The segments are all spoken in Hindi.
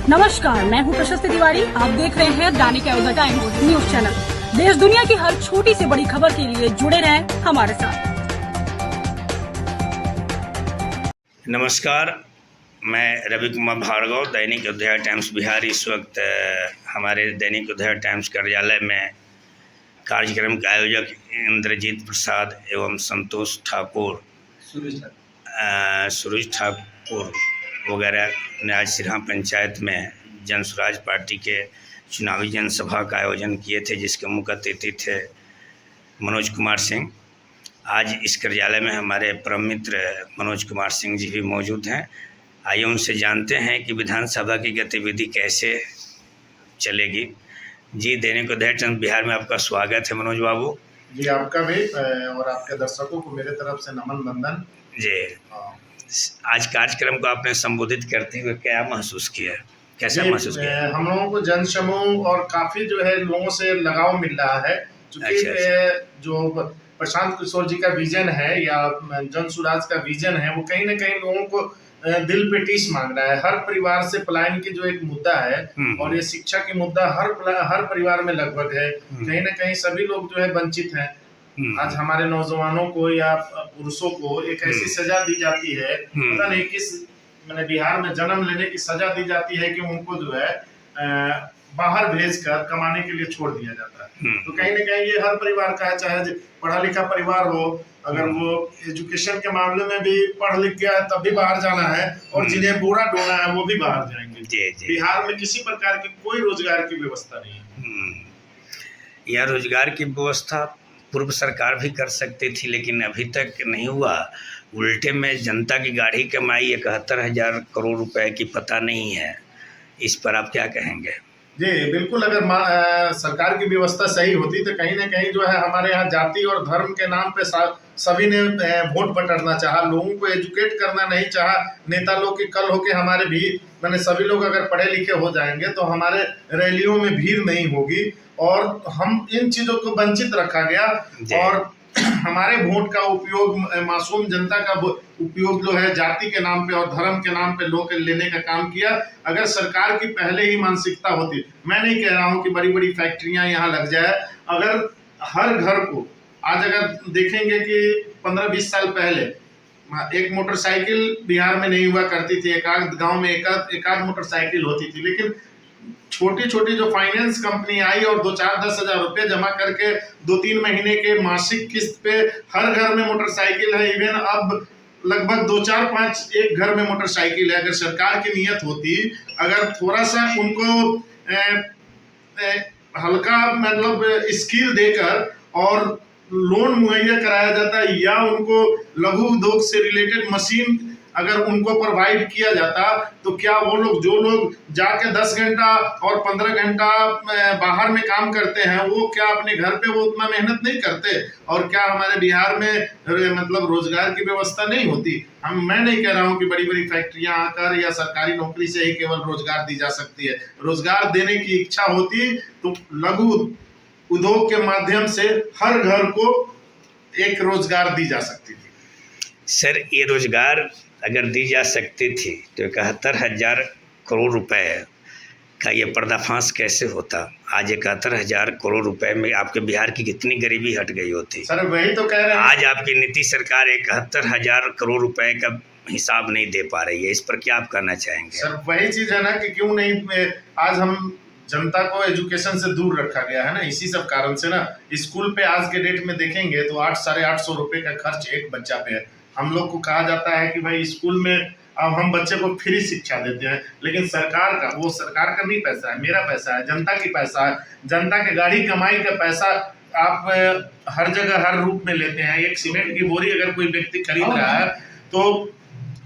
नमस्कार, मैं हूं प्रशस्ति तिवारी। आप देख रहे हैं दैनिक अयोध्या टाइम्स न्यूज चैनल। देश दुनिया की हर छोटी से बड़ी खबर के लिए जुड़े रहें हमारे साथ। नमस्कार, मैं रवि कुमार भार्गव, दैनिक अयोध्या टाइम्स बिहार। इस वक्त हमारे दैनिक अयोध्या टाइम्स कार्यालय में कार्यक्रम के आयोजक इंद्रजीत प्रसाद एवं संतोष ठाकुर, सूरज ठाकुर वगैरह ने आज सिरहा पंचायत में जन स्वराज पार्टी के चुनावी जनसभा का आयोजन किए थे, जिसके मुख्य अतिथि थे मनोज कुमार सिंह। आज इस कार्यालय में हमारे परम मित्र मनोज कुमार सिंह जी भी मौजूद हैं। आइए उनसे जानते हैं कि विधानसभा की गतिविधि कैसे चलेगी। जी, दैनिक अयोध्या टाइम्स बिहार में आपका स्वागत है मनोज बाबू। जी, आपका भी और आपके दर्शकों को मेरे तरफ से नमन बंदन। जी, आज कार्यक्रम को आपने संबोधित करते हुए क्या महसूस किया, कैसा महसूस किया? हम लोगों को जन समूह और काफी जो है लोगों से लगाव मिल रहा है, क्योंकि जो प्रशांत किशोर जी का विजन है या जन स्वराज का विजन है, वो कहीं ना कहीं लोगों को दिल पे टीस मांग रहा है। हर परिवार से पलायन की जो एक मुद्दा है और ये शिक्षा की मुद्दा हर परिवार में लगभग है। कहीं ना कहीं सभी लोग जो है वंचित हैं। आज हमारे नौजवानों को या पुरुषों को एक ऐसी सजा दी जाती है, पता नहीं किस मैंने बिहार में जन्म लेने की सजा दी जाती है कि उनको जो है बाहर भेजकर कमाने के लिए छोड़ दिया जाता है। तो कहीं ना कहीं ये हर परिवार का है, चाहे पढ़ा लिखा परिवार हो, अगर वो एजुकेशन के मामले में भी पढ़ लिख गया है तब भी बाहर जाना है, और जिन्हें बोरा ढोना है वो भी बाहर जाएंगे। बिहार में किसी प्रकार की कोई रोजगार की व्यवस्था नहीं है। यह रोजगार की व्यवस्था पूर्व सरकार भी कर सकती थी, लेकिन अभी तक नहीं हुआ। उल्टे में जनता की गाढ़ी कमाई 71,000 करोड़ रुपए की पता नहीं है। इस पर आप क्या कहेंगे? जी बिल्कुल, अगर सरकार की व्यवस्था सही होती तो कहीं ना कहीं जो है हमारे यहाँ जाति और धर्म के नाम पे सभी ने वोट बटरना चाहा, लोगों को एजुकेट करना नहीं चाहा। नेता लोग की कल होके हमारे भी मैंने सभी लोग अगर पढ़े लिखे हो जाएंगे तो हमारे रैलियों में भीड़ नहीं होगी, और हम इन चीजों को वंचित रखा गया। और हमारे वोट का उपयोग, मासूम जनता का उपयोग जो है जाति के नाम पे और धर्म के नाम पे लोग लेने का काम किया। अगर सरकार की पहले ही मानसिकता होती, मैं नहीं कह रहा हूँ कि बड़ी बड़ी फैक्ट्रियां यहाँ लग जाए, अगर हर घर को आज अगर देखेंगे कि 15-20 साल पहले एक मोटरसाइकिल बिहार में नहीं हुआ करती थी, एक आध गाँव में एक आध मोटरसाइकिल होती थी, लेकिन छोटी छोटी जो फाइनेंस कंपनी आई और 2-4-10 हजार रुपये जमा करके 2-3 महीने के मासिक किस्त पे हर घर में मोटरसाइकिल है। इवन अब लगभग 2-4-5 एक घर में मोटरसाइकिल है। अगर सरकार की नियत होती, अगर थोड़ा सा उनको हल्का मतलब स्किल देकर और लोन मुहैया कराया जाता है, या उनको लघु उद्योग से रिलेटेड मशीन अगर उनको प्रोवाइड किया जाता, तो क्या वो लोग जो लोग जाके 10 घंटा और 15 घंटा बाहर में काम करते हैं, वो क्या अपने घर पे वो उतना मेहनत नहीं करते? और क्या हमारे बिहार में मतलब रोजगार की व्यवस्था नहीं होती? मैं नहीं कह रहा हूँ कि बड़ी बड़ी फैक्ट्रियां आकर या सरकारी नौकरी से ही केवल रोजगार दी जा सकती है। रोजगार देने की इच्छा होती तो लघु उद्योग के माध्यम से हर घर को एक रोजगार दी जा सकती थी। सर, ये रोजगार अगर दी जा सकती थी तो 71,000 करोड़ रुपए का ये पर्दाफाश कैसे होता? आज 71,000 करोड़ रुपए में आपके बिहार की कितनी गरीबी हट गई होती? सर वही तो कह रहे हैं, आज आपकी नीतीश सरकार 71,000 करोड़ रुपए का हिसाब नहीं दे पा रही है। इस पर क्या आप कहना चाहेंगे? सर वही चीज है ना कि क्यों नहीं, आज हम जनता को एजुकेशन से दूर रखा गया है ना, इसी सब कारण से ना। स्कूल पे आज के डेट में देखेंगे तो 800-850 रुपए का खर्च एक बच्चा पे है। हम लोग को कहा जाता है कि भाई स्कूल में अब हम बच्चे को फ्री शिक्षा देते हैं, लेकिन सरकार का, वो सरकार का नहीं पैसा है, मेरा पैसा है, जनता की पैसा है, जनता के गाड़ी कमाई का पैसा आप हर जगह हर रूप में लेते हैं। एक सीमेंट की बोरी अगर कोई व्यक्ति खरीद रहा है तो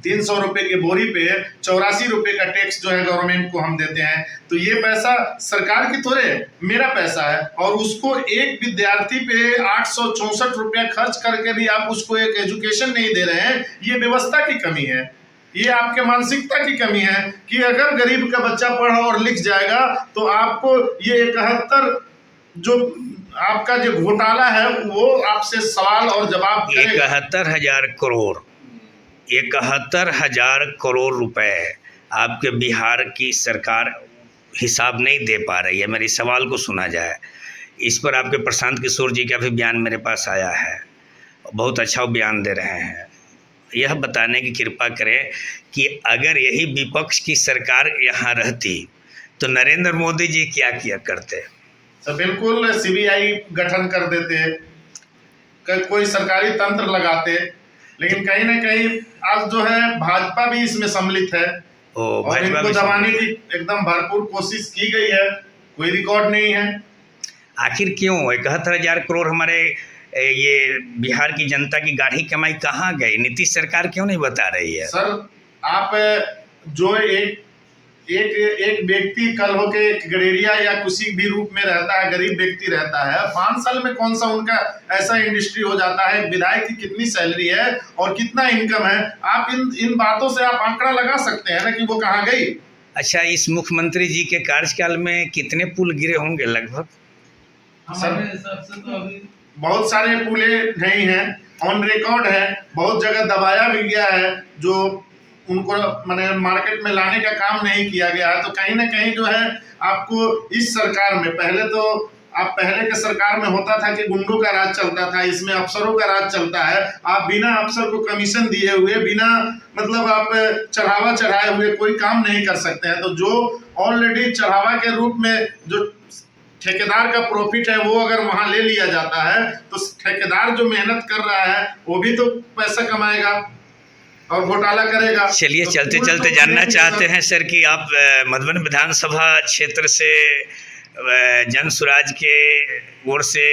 300 रुपए की बोरी पे 84 रुपए का टैक्स जो है गवर्नमेंट को हम देते हैं। तो ये पैसा सरकार की थोड़े, मेरा पैसा है, और उसको एक विद्यार्थी पे 864 रुपया खर्च करके भी आप उसको एक एजुकेशन नहीं दे रहे हैं। ये व्यवस्था की कमी है, ये आपके मानसिकता की कमी है कि अगर गरीब का बच्चा पढ़ और लिख जाएगा तो आपको ये 71 जो आपका जो घोटाला है वो आपसे सवाल और जवाब करेगा। 71,000 करोड़ 71,000 करोड़ रुपए आपके बिहार की सरकार हिसाब नहीं दे पा रही है, मेरे सवाल को सुना जाए। इस पर आपके प्रशांत किशोर जी का भी बयान मेरे पास आया है, बहुत अच्छा वो बयान दे रहे हैं। यह बताने की कृपा करें कि अगर यही विपक्ष की सरकार यहाँ रहती तो नरेंद्र मोदी जी क्या किया करते? तो बिल्कुल सीबीआई गठन कर देते, कोई सरकारी तंत्र लगाते, लेकिन कहीं ना कहीं आज जो है भाजपा भी इसमें सम्मिलित है और इनको दबाने की एकदम भरपूर कोशिश की गई है, कोई रिकॉर्ड नहीं है। आखिर क्यों 71,000 करोड़ हमारे ये बिहार की जनता की गाढ़ी कमाई कहाँ गई? नीतीश सरकार क्यों नहीं बता रही है? सर आप जो एक व्यक्ति कल होके गडेरिया या किसी भी रूप में रहता है, गरीब व्यक्ति रहता है, 5 साल में कौन सा उनका ऐसा इंडस्ट्री हो जाता है, विधायक की कितनी सैलरी है और कितना इनकम है, आप इन बातों से आप आंकड़ा लगा सकते हैं ना कि वो कहाँ गई। अच्छा, इस मुख्यमंत्री जी के कार्यकाल में कितने पुल गिरे होंगे लगभग? हमारे हिसाब से तो अभी बहुत सारे पुले नहीं हैं, ऑन रिकॉर्ड है, बहुत जगह दबाया भी गया है, जो उनको माने मार्केट में लाने का काम नहीं किया गया है। तो कहीं ना कहीं जो है आपको इस सरकार में पहले के सरकार में होता था कि गुंडों का राज चलता था, इसमें अफसरों का राज चलता है। आप बिना अफसर को कमीशन दिए हुए, बिना मतलब आप चढ़ावा चढ़ाए हुए कोई काम नहीं कर सकते हैं। तो जो ऑलरेडी चढ़ावा के रूप में जो ठेकेदार का प्रॉफिट है वो अगर वहां ले लिया जाता है तो ठेकेदार जो मेहनत कर रहा है वो भी तो पैसा कमाएगा और घोटाला करेगा। चलिए, तो चलते चलते जानना चाहते हैं सर कि आप मधुबन विधानसभा क्षेत्र से जन स्वराज के ओर से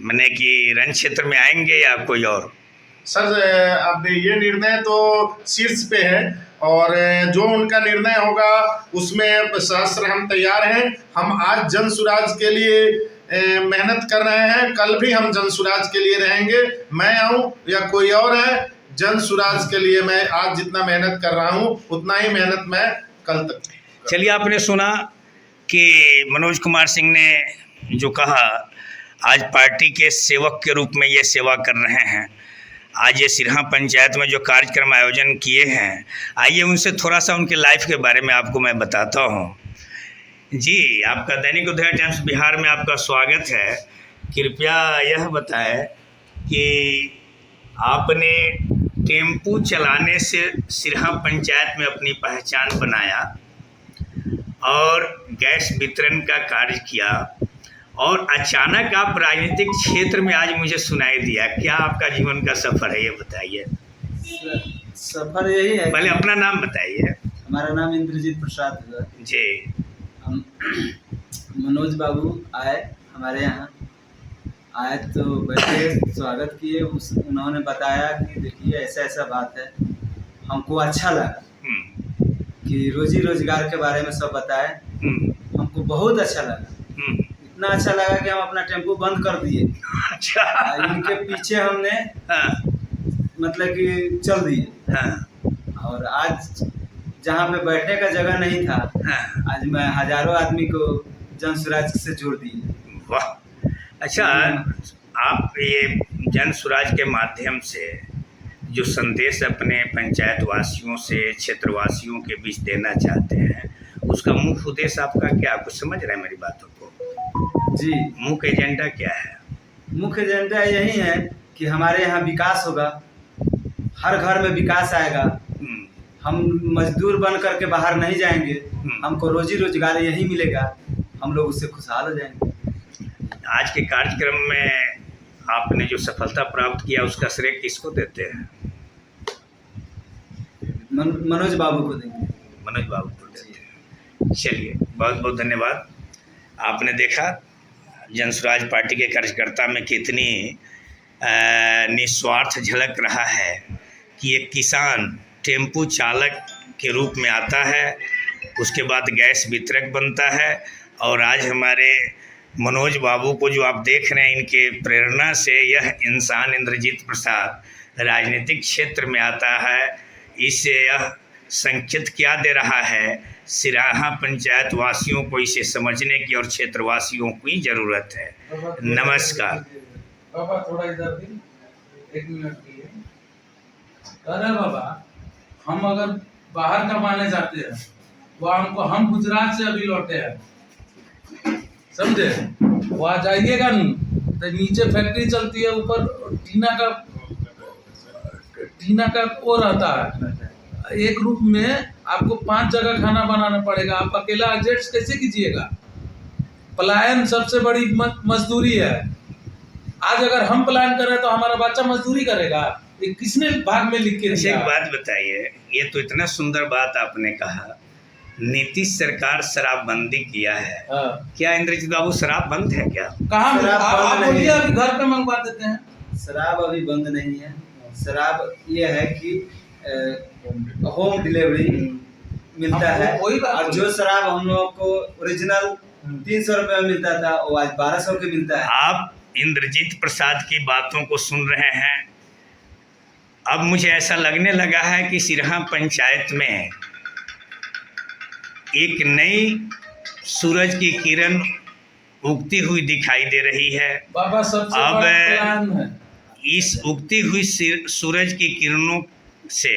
माने कि रण क्षेत्र में आएंगे या कोई और? सर अब ये निर्णय तो शीर्ष पे है और जो उनका निर्णय होगा उसमें सहस्त्र हम तैयार हैं। हम आज जन स्वराज के लिए मेहनत कर रहे हैं, कल भी हम जन स्वराज के लिए रहेंगे। मैं आऊँ या कोई और है, जन स्वराज के लिए मैं आज जितना मेहनत कर रहा हूँ उतना ही मेहनत मैं कल तक। चलिए, आपने सुना कि मनोज कुमार सिंह ने जो कहा, आज पार्टी के सेवक के रूप में ये सेवा कर रहे हैं। आज ये सिरहा पंचायत में जो कार्यक्रम आयोजन किए हैं, आइए उनसे थोड़ा सा उनके लाइफ के बारे में आपको मैं बताता हूँ। जी, आपका दैनिक उदय टाइम्स बिहार में आपका स्वागत है। कृपया यह बताएं कि आपने टेम्पू चलाने से सिरहा पंचायत में अपनी पहचान बनाया और गैस वितरण का कार्य किया और अचानक आप राजनीतिक क्षेत्र में आज मुझे सुनाई दिया। क्या आपका जीवन का सफ़र है, ये बताइए। सफ़र यही है, पहले अपना नाम बताइए। हमारा नाम इंद्रजीत प्रसाद है जी। हम मनोज बाबू आए हमारे यहाँ, आए तो बैठे, स्वागत किए। उन्होंने बताया कि देखिए ऐसा ऐसा बात है। हमको अच्छा लगा कि रोजी रोजगार के बारे में सब बताए। हमको बहुत अच्छा लगा, इतना अच्छा लगा कि हम अपना टेम्पो बंद कर दिए। अच्छा। इनके पीछे हमने मतलब कि चल दिए। और आज जहाँ पे बैठने का जगह नहीं था, आज मैं हजारों आदमी को जन स्वराज से जोड़ दिए। वाह। अच्छा, आप ये जन स्वराज के माध्यम से जो संदेश अपने पंचायत वासियों से, क्षेत्रवासियों के बीच देना चाहते हैं, उसका मुख्य उद्देश्य आपका क्या? कुछ समझ रहे हैं मेरी बातों को? जी, मुख्य एजेंडा क्या है? मुख्य एजेंडा यही है कि हमारे यहाँ विकास होगा, हर घर में विकास आएगा। हम मजदूर बन करके बाहर नहीं जाएंगे, हमको रोजी रोजगार यही मिलेगा, हम लोग उससे खुशहाल हो जाएंगे। आज के कार्यक्रम में आपने जो सफलता प्राप्त किया उसका श्रेय किसको देते हैं? मनोज बाबू को देंगे। मनोज बाबू को देते हैं। चलिए, बहुत बहुत धन्यवाद। आपने देखा जन स्वराज पार्टी के कार्यकर्ता में कितनी निस्वार्थ झलक रहा है कि एक किसान टेम्पू चालक के रूप में आता है, उसके बाद गैस वितरक बनता है और आज हमारे मनोज बाबू को जो आप देख रहे हैं, इनके प्रेरणा से यह इंसान इंद्रजीत प्रसाद राजनीतिक क्षेत्र में आता है। इससे यह संकेत क्या दे रहा है? सिराहा पंचायत वासियों को इसे समझने की और क्षेत्रवासियों की ज़रूरत है। नमस्कार। बाबा थोड़ा इधर भी 1 मिनट के लिए। अरे बाबा, हम अगर बाहर कमाने जाते हैं, वो हम गुजरात से अभी लौटे हैं, समझे। वहाँ जाइएगा न तो नीचे फैक्ट्री चलती है, ऊपर टीना का वो रहता है। एक रूम में आपको 5 जगह खाना बनाना पड़ेगा। आप अकेला एडजस्ट कैसे कीजिएगा? पलायन सबसे बड़ी मजदूरी है। आज अगर हम पलायन कर रहे हैं तो हमारा बच्चा मजदूरी करेगा? ये किसने भाग में लिख के दिया? एक बात बताइए, ये तो इतना सुंदर बात आपने कहा, नीतीश सरकार शराबबंदी किया है। क्या इंद्रजीत बाबू शराब बंद है क्या? कहाँ आप बोलिए, अभी घर पे मंगवा देते हैं। शराब अभी बंद नहीं है। शराब ये है कि होम डिलीवरी मिलता है, और जो शराब हम लोगों को ओरिजिनल 300 रुपये में मिलता था वो आज 1200 के मिलता है। आप इंद्रजीत प्रसाद की बातों को सुन रहे हैं। अब मुझे ऐसा लगने लगा है कि सिरहा पंचायत में एक नई सूरज की किरण उगती हुई दिखाई दे रही है। बाबा सबसे बड़ा प्लान है। इस उगती हुई सूरज की किरणों से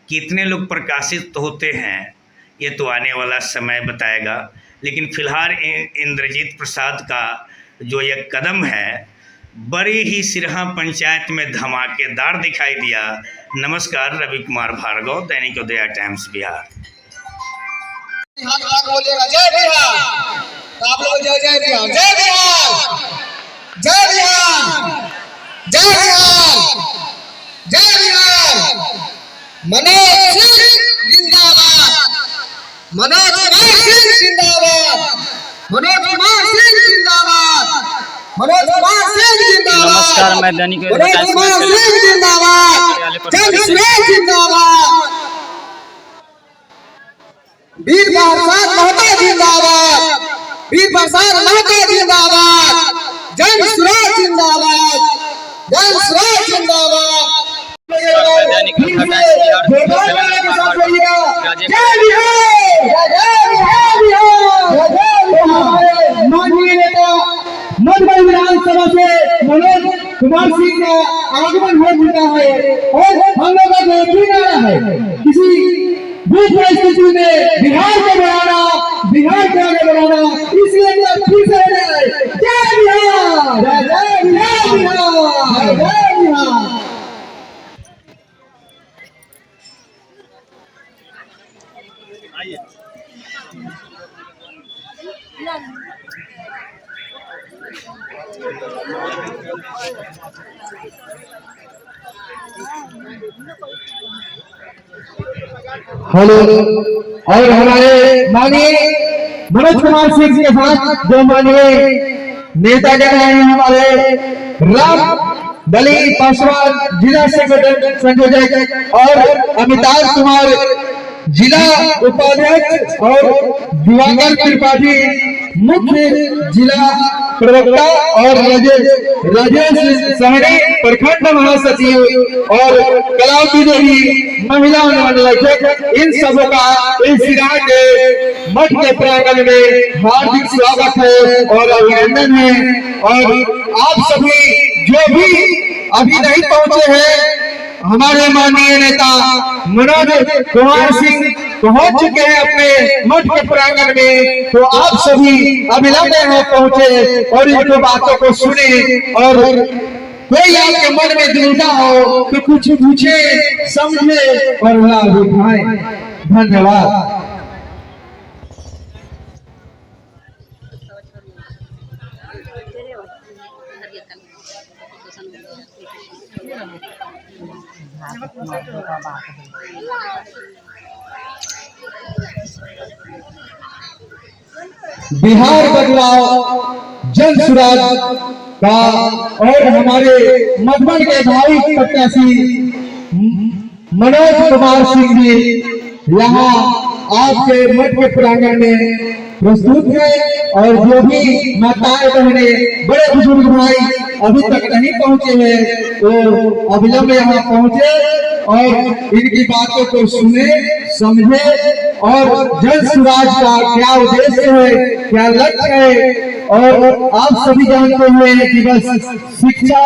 कितने लोग प्रकाशित होते हैं ये तो आने वाला समय बताएगा, लेकिन फिलहाल इंद्रजीत प्रसाद का जो ये कदम है बड़ी ही सिरहा पंचायत में धमाकेदार दिखाई दिया। नमस्कार, रवि कुमार भार्गव, दैनिक उदय टाइम्स बिहार। बोलिएगा जय बिहार, तो आप लोग जय जय बिहार, जय बिहार, जय बिहार, जय बिहार, जय बिहार। मनोज सिंह जिंदाबाद, मनोज कुमार सिंह जिंदाबाद, मनोज कुमार सिंह जिंदाबाद, मनोज कुमार सिंह जिंदाबाद। नमस्कार, मैं दैनिक मनोज कुमार सिंह जिंदाबाद, जय जिंदाबाद। वीर प्रसाद महतो जिंदाबाद, वीर प्रसाद महतो जिंदाबाद, जय सुराज जिंदाबाद, जय सुराज जिंदाबाद। माननीय नेता मधुबन विधानसभा से मनोज कुमार सिंह का आगमन हो चुका है और हम लोग का जो भी नारा है किसी भूख परिस्थिति में बिहार को बढ़ाना, बिहार को आगे बढ़ाना, इसलिए फिर से जय बिहार, जय बिहार, जय बिहार। हेलो, और हमारे माननीय मनोज कुमार सिंह जी के साथ जो माननीय नेता जन हैं हमारे राम बली पासवान जिला सेक्रेटरी संयोजक और अमिताभ कुमार जिला उपाध्यक्ष और दिवाकर त्रिपाठी मुख्य जिला प्रवक्ता और राजेश सहरी प्रखंड महासचिव और कलावती देवी महिला मंडलाध्यक्ष, इन सबों का इस सिरहा के मठ के प्रांगण में हार्दिक स्वागत है और अभिनंदन है। और आप सभी जो भी अभी नहीं पहुंचे हैं, हमारे माननीय नेता मनोज कुमार सिंह पहुंच चुके हैं अपने मठ के प्रांगण में, तो आप सभी अविलंब यहाँ पहुंचे और इनकी बातों को सुने। और कोई आपके मन में दुविधा हो तो कुछ पूछे, समझे और लाभ उठाएं। धन्यवाद। बिहार बदलाव जन सुराज का और हमारे मधुबन के भावी प्रत्याशी मनोज कुमार सिंह जी यहाँ आपके मठ के प्रांगण में प्रस्तुत है। और जो भी माताएं बहने बड़े बुजुर्ग भाई अभी तक नहीं पहुंचे हैं तो अविलंब यहाँ पहुंचे और इनकी बातों को सुने, समझे और जन सुराज का क्या उद्देश्य है, क्या लक्ष्य है। और आप सभी जानते हैं कि बस शिक्षा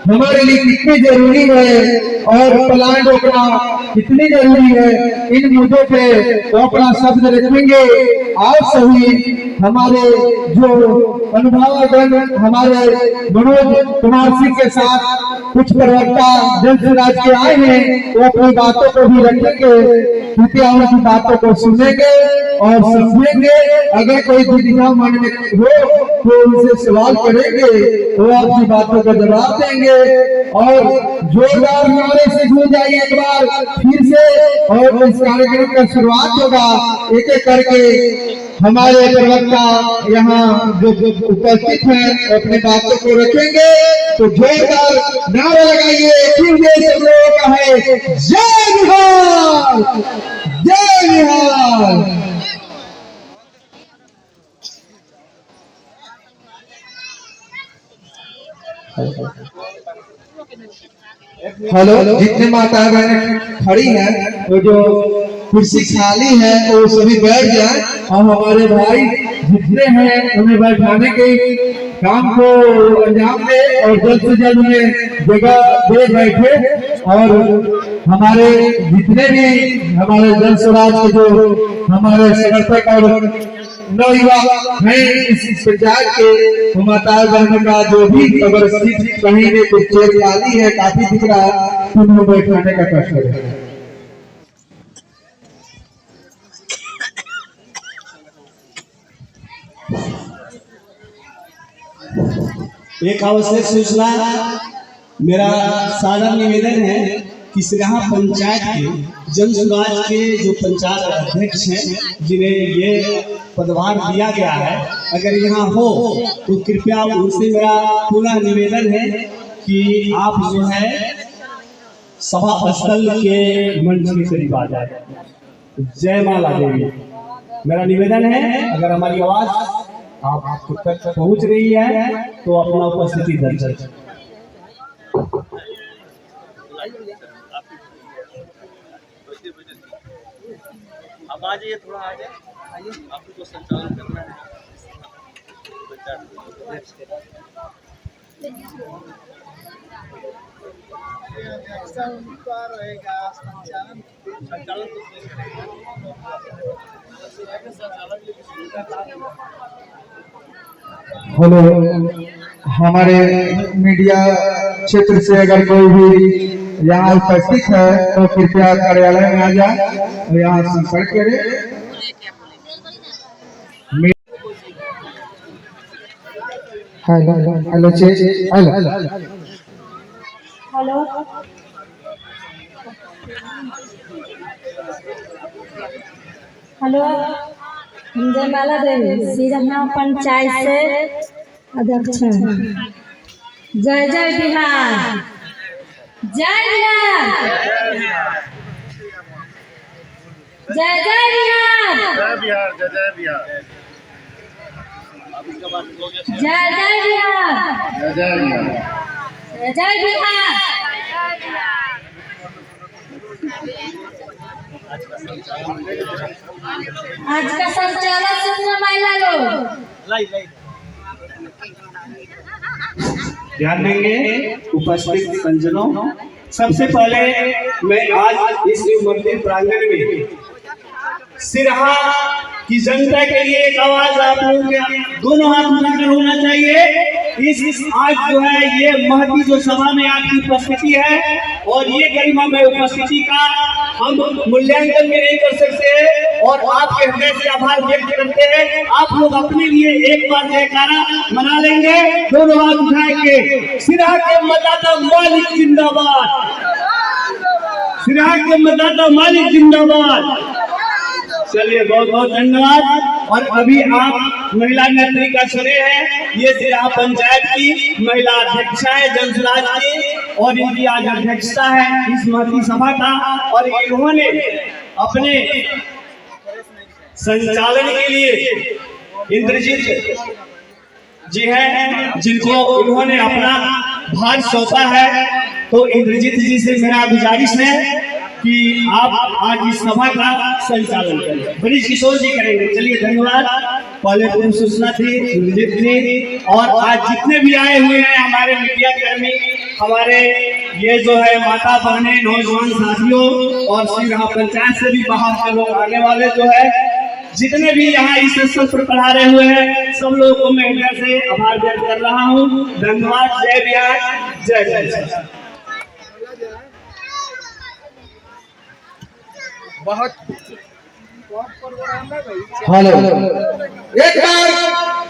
हमारे लिए कितनी जरूरी है और प्लांट रोकना कितनी जरूरी है, इन मुद्दों पे वो अपना शब्द रखेंगे। आप सभी हमारे जो अनुभवगण हमारे मनोज कुमार सिंह के साथ कुछ प्रवक्ता जनसुराज के आए हैं, वो अपनी बातों को भी रखेंगे, कृपया उनकी बातों को सुनेंगे और समझेंगे। अगर कोई दुविधा मन में हो तो उनसे सवाल करेंगे, वो आपकी बातों का जवाब देंगे। और जोरदार नारे से जुड़ जाइए एक बार फिर से, और इस कार्यक्रम का शुरुआत होगा। एक एक करके हमारे प्रवक्ता यहाँ जो उपस्थित हैं अपनी बातों को रखेंगे, तो जोरदार नारा लगाइए, फिर से सब लोगों का है जय बिहार, जय बिहार। हेलो, जितने माता बहन खड़ी हैं, वो जो कुर्सी खाली है वो सभी बैठ जाए, और हमारे भाई जितने हैं उन्हें बैठाने के काम को अंजाम दे और जल्द से जल्द उन्हें जगह दे बैठे। और हमारे जितने भी हमारे जन स्वराज के जो हमारे समर्थक और नौयुवा हैं इस पंचायत के, माता बहनों का जो भी अगर सीट कहीं में कुछ चेयर खाली है, काफी दिख रहा है, तो उन्हें बैठाने का कष्ट करें। एक आवश्यक सूचना, मेरा सादर निवेदन है कि सिरहा पंचायत के जन सुराज के जो पंचायत अध्यक्ष हैं, जिन्हें ये पदभार दिया गया है, अगर यहाँ हो तो कृपया उनसे मेरा पुनः निवेदन है कि आप जो है सभा स्थल के मंच के करीब आ जाए। जय माला देवी, मेरा निवेदन है, अगर हमारी आवाज आप तक पहुंच रही है तो अपना उपस्थिति दर्ज करें। अब आ जाइए, थोड़ा आ जाए, आइए, आपको तो संचालन करना है। हेलो, हमारे मीडिया क्षेत्र से अगर कोई भी यहाँ उपस्थित है तो कृपया कार्यालय में आ जाए और यहाँ संपर्क करें। Hello hello hello hello, hello, जय माला देवी, सिरहा पंचायत से अध्यक्ष हैं। जय जय बिहार, जय बिहार, जय जय बिहार, जय बिहार, जय जय बिहार, जय जय बिहार, जय जय बिहार, जय जय बिहार। आज का संचालन सुनना महिला लोग, ध्यान देंगे उपस्थित संजनों। सबसे पहले मैं आज इस मंदिर प्रांगण में सिरहा की जनता के लिए एक आवाज आप लोगों के दोनों हाथ उठाकर होना चाहिए। इस आज जो है ये महती जो सभा में आपकी उपस्थिति है, और ये गरिमामय उपस्थिति का हम मूल्यांकन भी नहीं कर सकते और आपके हृदय से आभार व्यक्त करते हैं। आप लोग अपने लिए एक बार जयकारा मना लेंगे, दोनों हाथ उठाएंगे। सिरहा के मतदाता मालिक जिंदाबाद, सिरहा के मतदाता मालिक जिंदाबाद। चलिए, बहुत बहुत धन्यवाद। और अभी आप महिला नेत्री सुने हैं, ये सिरहा पंचायत की महिला अध्यक्षा है जनसुराज की, और इनकी आज अध्यक्षता है इस महती सभा का। और इन्होंने अपने संचालन के लिए इंद्रजीत जी हैं, जिनको इन्होंने अपना भार सौंपा है। तो इंद्रजीत जी से मेरा गुजारिश है कि आप आज इस सभा का संचालन करें। ब्रिज किशोर जी करेंगे। चलिए, धन्यवाद। पहले पूर्व सूचना थी इंद्रजीत जी, और आज जितने भी आए हुए हैं हमारे मीडिया कर्मी, हमारे ये जो है माता बहने नौजवान साथियों और सिरहा पंचायत से भी बाहर के लोग आने वाले जो है जितने भी यहाँ इस सत्र पर पढ़ारे हुए हैं सब लोगों को मैं हृदय से आभार व्यक्त कर रहा हूँ। धन्यवाद। जय बिहार, जय जय। बहुत हेलो, एक बार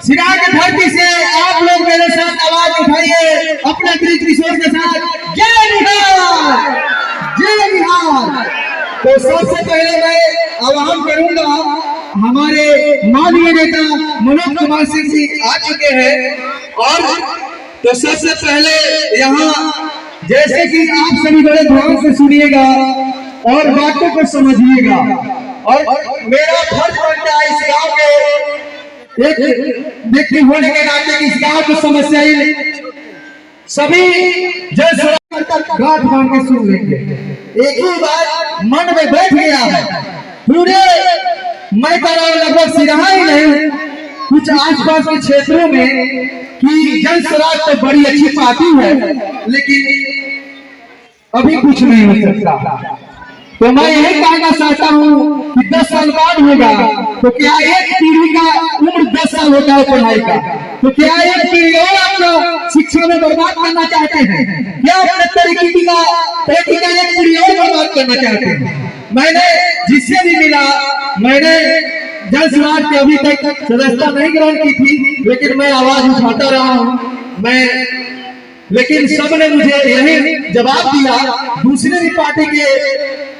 सिरहा की धरती से आप लोग मेरे साथ आवाज उठाइए अपने प्रीत किशोर के साथ, जय बिहार, जय बिहार। तो सबसे पहले मैं आह्वान करूंगा, हमारे माननीय नेता मनोज कुमार सिंह जी आ चुके हैं और तो सबसे पहले यहाँ जैसे कि आप सभी बड़े ध्यान से सुनिएगा और बातों को समझिएगा और मेरा फर्ज बनता है इस गांव के एक व्यक्ति होने के नाते इस गांव की समस्या सभी जैसे गांठ बांध के सुन लेंगे। एक ही बात मन में बैठ गया है, पूरे मैं कह रहा हूँ लगभग सिरहा ही नहीं कुछ आसपास के क्षेत्रों में कि जन स्वराज तो बड़ी अच्छी पार्टी है लेकिन अभी कुछ नहीं हो सकता। तो मैं यही कहना चाहता हूँ कि 10 साल बाद होगा तो क्या एक पीढ़ी का उम्र 10 साल होता है पढ़ाई का, तो क्या एक पीढ़ी और अपना शिक्षा में बर्बाद करना चाहते हैं? क्या अपने तरक्की का एक पीढ़ी और बर्बाद करना चाहते हैं? मैंने जिससे भी मिला, मैंने जन स्वराज की अभी तक सदस्यता नहीं ग्रहण की थी लेकिन मैं आवाज उठाता रहा हूँ लेकिन सबने मुझे यही जवाब दिया, दूसरे भी पार्टी के,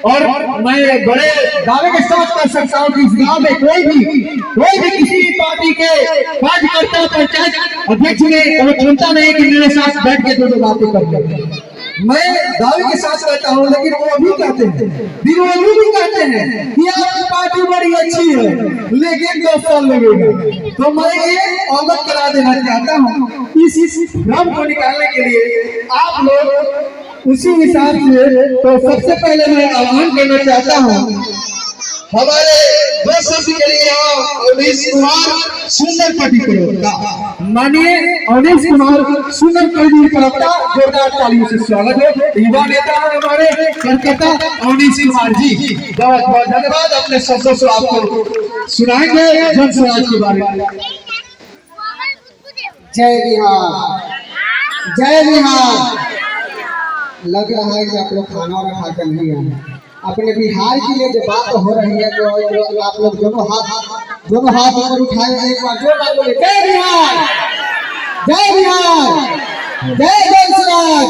और मैं बड़े दावे के साथ कर सकता हूँ कि इस गांव में कोई भी किसी भी पार्टी के कार्यकर्ता पंचायत अध्यक्ष ने वो क्षमता नहीं कि मेरे साथ बैठ के दो बातें कर ले। मैं दावे के साथ कहता हूँ लेकिन वो भी कहते हैं, विरोधी भी कहते हैं कि आपकी पार्टी बड़ी अच्छी है लेकिन 10 साल लगेगा। तो मैं ये अवगत करा देना चाहता हूँ, इस भ्रम को निकालने के लिए आप लोग उसी हिसाब से। तो सबसे पहले मैं आह्वान करना चाहता हूँ हमारे दोस्तों के लिए अवनीश कुमार सुंदर पटिकोल का, मानिए अवनीश कुमार सुंदर पटिकोल का जोरदार तालियों से स्वागत है। युवा नेता हमारे कार्यकर्ता अवनीश कुमार जी, बहुत बहुत धन्यवाद। अपने शब्दों से आपको सुनाएंगे जन स्वराज के बारे में। जय बिहार, जय बिहार। लग रहा है कि आप लोग खाना और खाकर नहीं आए। अपने बिहार के लिए जो बात हो रही है तो आप लोग दोनों हाथ ऊपर उठाए एक बार जोरदार बोले, जय बिहार, जय बिहार, जय जन स्वराज,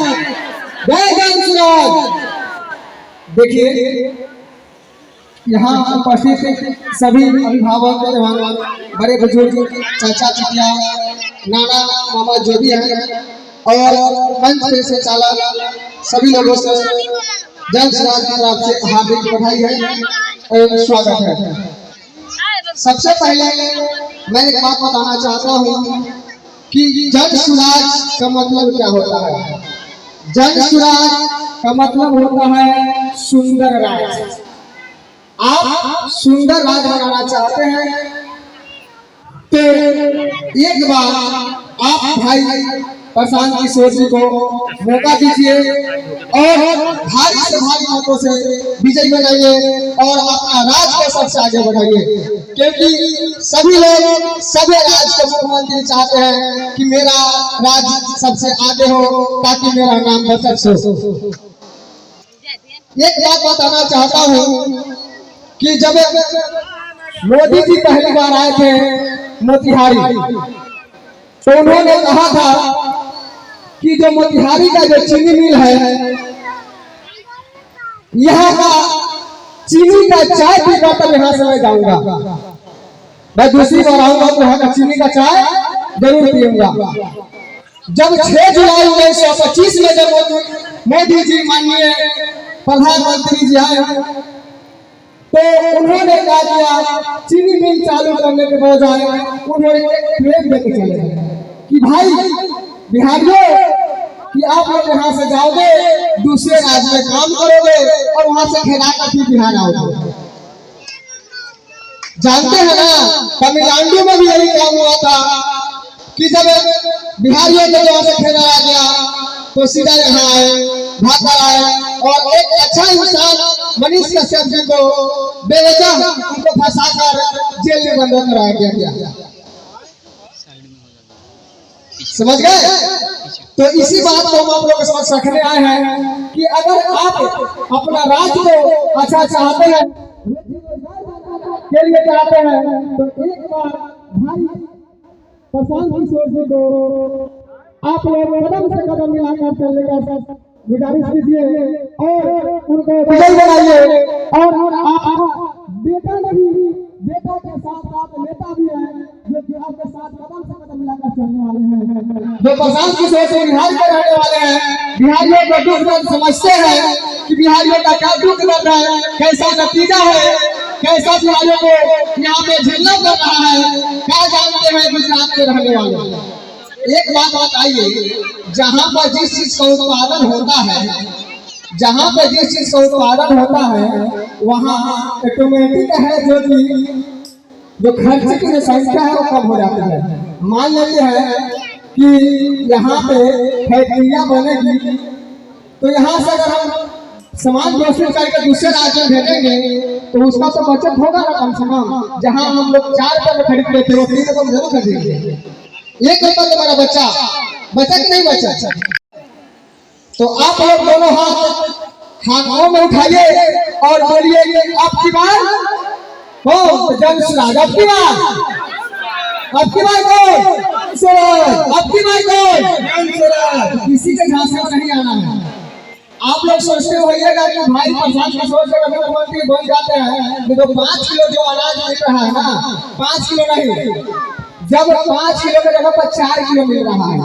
जय जन स्वराज। देखिए यहाँ उपस्थित सभी अभिभावक, बड़े बुजुर्ग, चाचा चाचा, नाना मामा जो भी हैं और मंच पे से चालक सभी लोगों से जन स्वराज की तरफ से हार्दिक बधाई है और स्वागत है। सबसे पहले मैं एक बात बताना चाहता हूँ कि जन स्वराज का मतलब क्या होता है। जन स्वराज का मतलब होता है सुंदर राज। आप सुंदर राज बनाना चाहते हैं तो एक बार आप भाई प्रशांत किशोर जी को मौका दीजिए और भारी से भारी मतों से विजयी बनाइए और अपना राज को सबसे आगे बढ़ाइए, क्योंकि सभी लोग सभी राज्य के मुख्यमंत्री चाहते हैं कि मेरा राज्य सबसे आगे हो ताकि मेरा नाम बरकत हो। एक बात बताना चाहता हूँ कि जब मोदी जी पहली बार आए थे मोतिहारी तो उन्होंने कहा था कि जो मोतिहारी का जो चीनी मिल है, यहाँ का चीनी का चाय पीकर तब यहाँ से मैं जाऊंगा, मैं दूसरी बार आऊंगा तो यहाँ का चीनी का चाय जरूर पीऊंगा। जब 6 जुलाई 1925 में जब मोदी जी माननीय प्रधानमंत्री जी आए तो उन्होंने कहा दिया चीनी मिल चालू करने के बजाय उन्होंने एक प्रेम देकर चले कि भाई बिहारियों कि आप लोग यहाँ से जाओगे दूसरे राज्य में काम करोगे और वहां से खेला कर फिर बिहार आओगे। जानते हैं ना तमिलनाडु में भी यही काम हुआ था कि जब बिहारियों को यहाँ से खेला आ गया तो सीधा यहाँ आए, भाकर आए और एक अच्छा इंसान मनीष कश्यप जी को बेवजह उनको फंसाकर जेल में बंद कराया गया। समझ गए? तो इसी बात को हम आप लोग समझ रखने आए हैं कि अगर आप अपना राज्य को अच्छा चाहते हैं, के लिए चाहते हैं, तो एक बार भाई प्रशांत किशोर जी को आप लोग कदम से कदम मिलाकर चलने का गुजारिश कीजिए और उनको विजयी बनाइए। और आप बेटा नहीं, बेटा के साथ साथ नेता भी है जो कि आपके साथ कदम से कदम मिलाकर चलने वाले हैं, जो प्रशांत किशोर से बिहार के रहने वाले हैं। बिहारियों को दुख दर्द समझते हैं कि बिहारियों का क्या दुख दर्द है, कैसा नतीजा है, कैसा बिहारियों को यहाँ पे झेलना पड़ रहा है, क्या जानते हैं गुजरात के रहने वाले। एक बात बताइए, जहाँ पर जिस चीज का उत्पादन होता है, जहाँ पर जिस चीज का उत्पादन होता है, वहाँ ऑटोमेटिक है जो खर्च की जो संख्या है वो कम हो जाती है। मान लेते हैं कि यहाँ पे फैक्ट्रियाँ बनेगी, तो यहाँ से अगर हम सामान प्रोसेस करके दूसरे राज्य में भेजेंगे तो उसका तो बचत होगा ना कम से कम। जहाँ हम लोग 4 रुपये में खरीदते थे वो 3 रुपये में जरूर खरीदेंगे। 1 रुपये तो मेरा बचा कि नहीं बचा? तो आप लोग दोनों हाथों में उठाइए और बोलिए कि आपकी बात हो जनसुराज, आपकी बात, आपकी बात हो जनसुराज, आपकी बात हो जनसुराज। किसी के झांसे में नहीं आना है। आप लोग सोचते होइएगा कि भाई प्रशांत किशोर से कभी मुख्यमंत्री बन जाते हैं तो 5 किलो जो अनाज मिल रहा है ना, 5 किलो नहीं, जब 5 किलो की जगह पर 4 किलो मिल रहा है,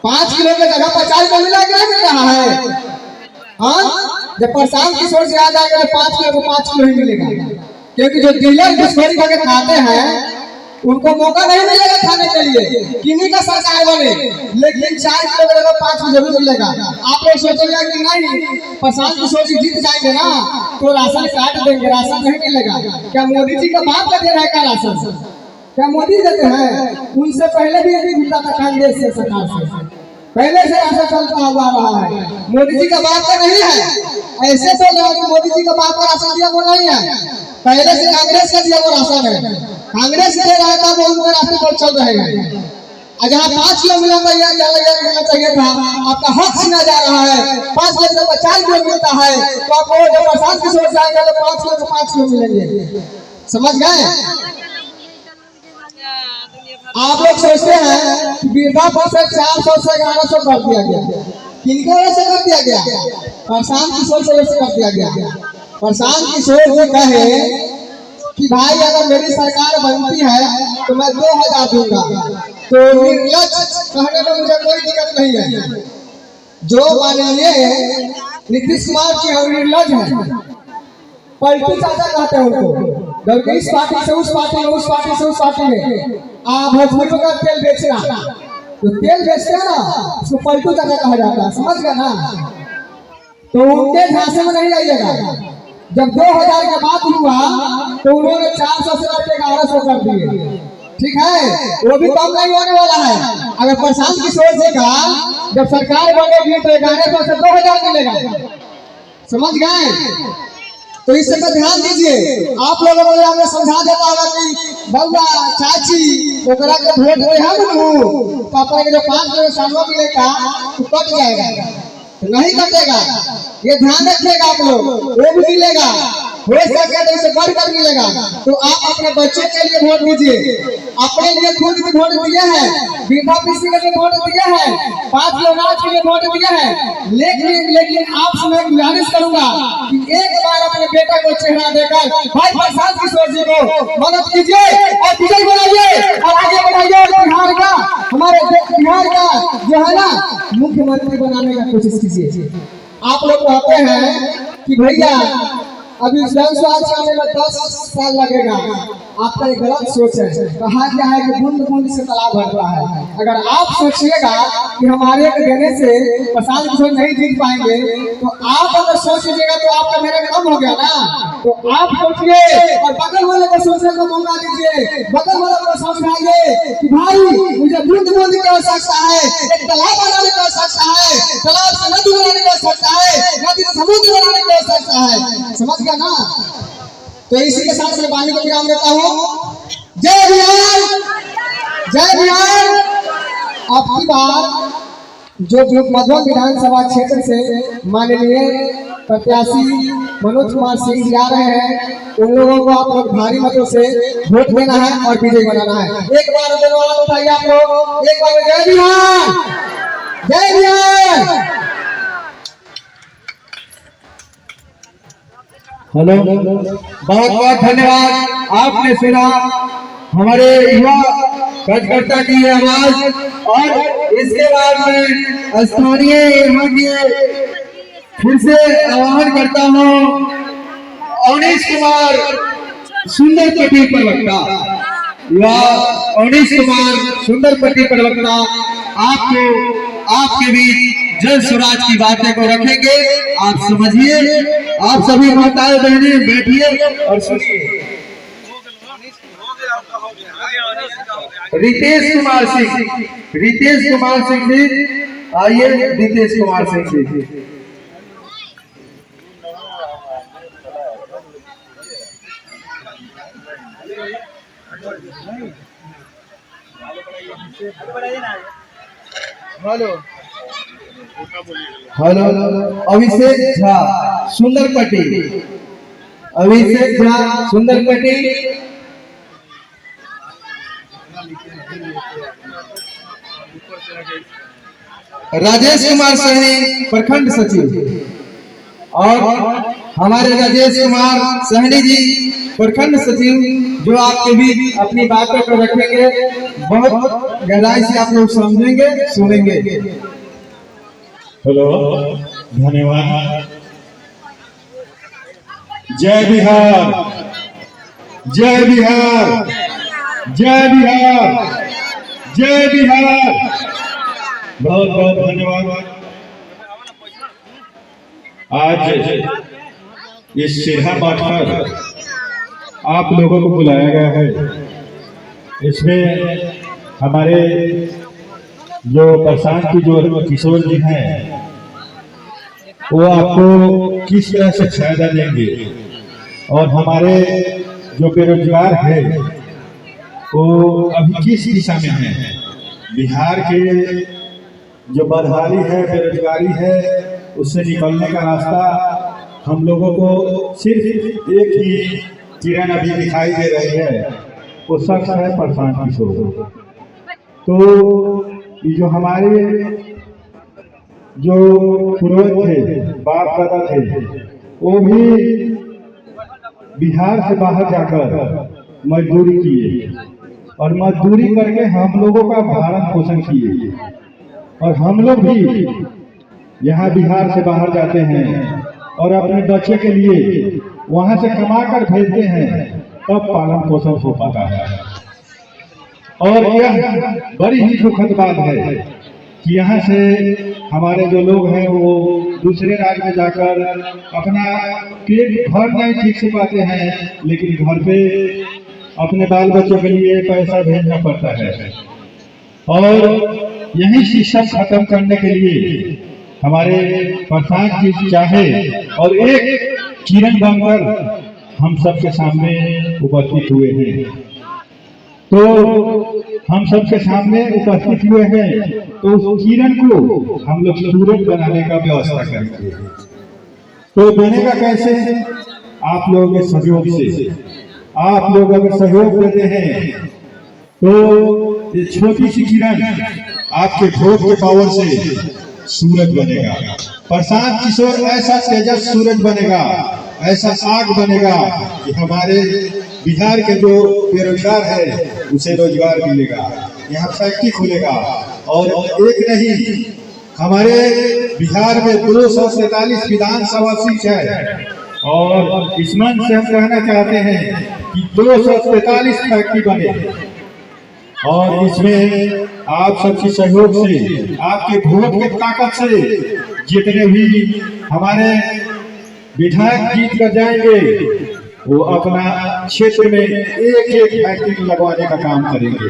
5 किलो की जगह पर 4 किलो मिल रहा है। हाँ, जब प्रशांत किशोर से आ जाएगा तो 5 किलो को 5 किलो ही मिलेगा, क्योंकि जो डीलर घुसखोरी करके खाते हैं उनको मौका नहीं मिलेगा खाने के लिए। किन्हीं का सरकार बने, लेकिन 4 किलो की जगह 5 किलो जरूर मिलेगा। आप लोग सोचेंगे कि नहीं प्रशांत किशोर जी जीत जाएंगे ना तो राशन काट देंगे, राशन नहीं मिलेगा। क्या मोदी जी का बाप का दे रहा है क्या राशन? क्या मोदी देते हैं? उनसे पहले भी यदि मिलता था कांग्रेस से सरकार से, पहले से राशन चलता हुआ रहा है। मोदी जी का बाप का नहीं है। ऐसे तो मोदी जी का बाप का राशन दिया वो नहीं है, पहले से कांग्रेस का दिया वो राशन है। कांग्रेस दे रहा था वो उनका राशन पर चल रहेगा। और जहाँ 5 किलो मिला था यहाँ मिलना चाहिए था, आपका हक छीना जा रहा है। 5 किलो का 4 किलो मिलता है तो आपको जब प्रशांत किशोर जाएगा तो 5 किलो को 5 किलो मिलेंगे। समझ गए? आप लोग सोचते हैं कि वृद्धा पेंशन 400 से 1100 कर दिया गया। किनके वजह से कर दिया गया? प्रशांत किशोर से वजह से कर दिया गया। प्रशांत किशोर जी कहे कि भाई अगर मेरी सरकार बनती है तो मैं 2000 दूंगा, तो निर्लज कहने में मुझे कोई दिक्कत नहीं है। जो माननीय नीतीश कुमार जी और निर्लज है, पलटू चाचा कहते हैं उनको, इस पार्टी से उस पार्टी में, उस पार्टी से उस पार्टी में भोजपुरी का तेल बेचना, तो तेल बेचते हैं ना उसको पलटू चाचा कहा जाता है। समझ गया ना? तो उनके झांसे में नहीं आइएगा। जब 2000 का बात हुआ तो उन्होंने 400 से 1100 कर दिए। ठीक है, वो भी कम नहीं होने वाला है। अगर प्रशांत किशोर जी का जब सरकार बनेगी तो 1100 से 2000 मिलेगा। समझ गए? तो इस पर ध्यान दीजिए। आप लोगों को हमें समझा देता होगा कि बउआ चाची ओकरा के वोट दे हम तो अपने के जो 5 किलो सामान मिलेगा तो कट जाएगा, तो नहीं कटेगा। ये ध्यान रखिएगा आप लोग, वो भी मिलेगा, हो सके तो इसे बढ़कर मिलेगा। तो आप अपने बच्चों के लिए वोट दीजिए, अपने लिए खुद भी वोट दिए हैं, वृद्धा पेंशन के लिए वोट दिए हैं, 5 किलो अनाज के लिए वोट दिए हैं। लेकिन आपसे मैं गुजारिश करूंगा कि एक बार अपने बेटा को चेहरा देकर भाई प्रशांत किशोर जी को मदद कीजिए और विजय बनाइए और आगे बढ़ाइए। बिहार का, हमारे बिहार का जो है ना मुख्यमंत्री बनाने का कोशिश कीजिए। आप लोग कहते हैं कि भैया अभी जन स्वराज आने में 10 साल लगेगा। आपका एक गलत सोच है। कहा गया है कि बूंद बूंद से तालाब भर रहा है। अगर आप सोचिएगा कि हमारे देने से प्रशांत किशोर नहीं जीत पाएंगे, तो आप अगर सोच लीजिएगा तो आपका मेरा कम हो गया ना। तो आप सोचिए और बगल वाले को सोचने का मौका दीजिए। बगल वाले को समझाइए कि भाई मुझे बूंद बूंद की आवश्यकता है, एक तालाब बनाने की आवश्यकता है, तालाब से नदी बनाने की आवश्यकता है, नदी से समुद्र बनाने की आवश्यकता है। समझ गया ना? तो इसी के साथ मैं वाणी को विराम देता हूँ। जय बिहार, जय बिहार। आपकी बार जो मधुबन विधानसभा क्षेत्र से माननीय प्रत्याशी मनोज कुमार सिंह जी आ रहे हैं, उन लोगों को आप लोग भारी मतों से वोट देना है और विजयी बनाना है। एक बार धन्यवाद बताइए आप लोग, एक बार जय बिहार, जय बिहार। हेलो, बहुत बहुत धन्यवाद। आपने सुना हमारे युवा कार्यकर्ता की आवाज, और इसके बाद मैं स्थानीय यहाँ के फिर से आह्वान करता हूँ अवनीश कुमार सुंदरपट्टी प्रवक्ता, युवा अवनीश कुमार सुंदरपट्टी प्रवक्ता आपके बीच जन स्वराज की बातें को रखेंगे। आप समझिए, आप सभी माताएं बहनें बैठिए और सुनिए। रितेश कुमार सिंह, रितेश कुमार सिंह जी आइए। Ritesh Kumar Singh ji hello, hello. अभिषेक झा सुंदरपट्टी, अभिषेक झा सुंदरपट्टी। राजेश कुमार सहनी प्रखंड सचिव, और हमारे राजेश कुमार सहनी जी प्रखंड सचिव जो आपके बीच अपनी बातों को रखेंगे, बहुत गहराई से आप लोग समझेंगे, सुनेंगे। हेलो, धन्यवाद। जय बिहार, जय बिहार, जय बिहार, जय बिहार। बहुत बहुत धन्यवाद। आज इस सिरहा माठ पर आप लोगों को बुलाया गया है। इसमें हमारे जो प्रशांत किशोर जी हैं, वो आपको किस तरह से फायदा देंगे, और हमारे जो बेरोजगार है वो अभी किस दिशा में है। बिहार के जो बदहाली है, बेरोजगारी है, उससे निकलने का रास्ता हम लोगों को सिर्फ एक ही किरण अभी दिखाई दे रही है, वो शख्स है प्रशांत किशोर। तो ये जो हमारे जो पूर्वज थे, बाप दादा थे, वो भी बिहार से बाहर जाकर मजदूरी किए, और मजदूरी करके हम लोगों का भरण पोषण किए। और हम लोग भी यहाँ बिहार से बाहर जाते हैं और अपने बच्चे के लिए वहाँ से कमा कर भेजते हैं, तब पालन पोषण हो पाता है। और यह बड़ी ही दुखद बात है कि यहाँ से हमारे जो लोग हैं वो दूसरे राज्य में जाकर अपना पेट भर नहीं ठीक से पाते हैं, लेकिन घर पे अपने बाल बच्चों के लिए पैसा भेजना पड़ता है। और यही सिस्टम खत्म करने के लिए हमारे प्रशांत जी चाहे और एक किरण बनकर हम सबके सामने उपस्थित हुए हैं। तो हम सबके सामने उपस्थित हुए हैं, तो उस किरण को हम लोग सूरज बनाने का व्यवस्था करेंगे। तो देने का कैसे? आप लोगों के सहयोग से। आप लोग अगर सहयोग देते हैं तो ये छोटी सी किरण आपके वोट के पावर से सूरज बनेगा। प्रशांत किशोर ऐसा तेजस सूरज बनेगा, ऐसा आग बनेगा कि हमारे बिहार के जो बेरोजगार है उसे रोजगार मिलेगा, यहाँ फैक्ट्री खुलेगा। और एक नहीं, हमारे बिहार में 243 विधानसभा सीट है, और इस मंच से हम कहना चाहते हैं कि 243 फैक्ट्री बने और इसमें आप सबके सहयोग से, आपके वोट के ताकत से जितने भी हमारे विधायक जीत कर जाएंगे वो अपना क्षेत्र में एक एक फैक्ट्री लगवाने का काम करेंगे।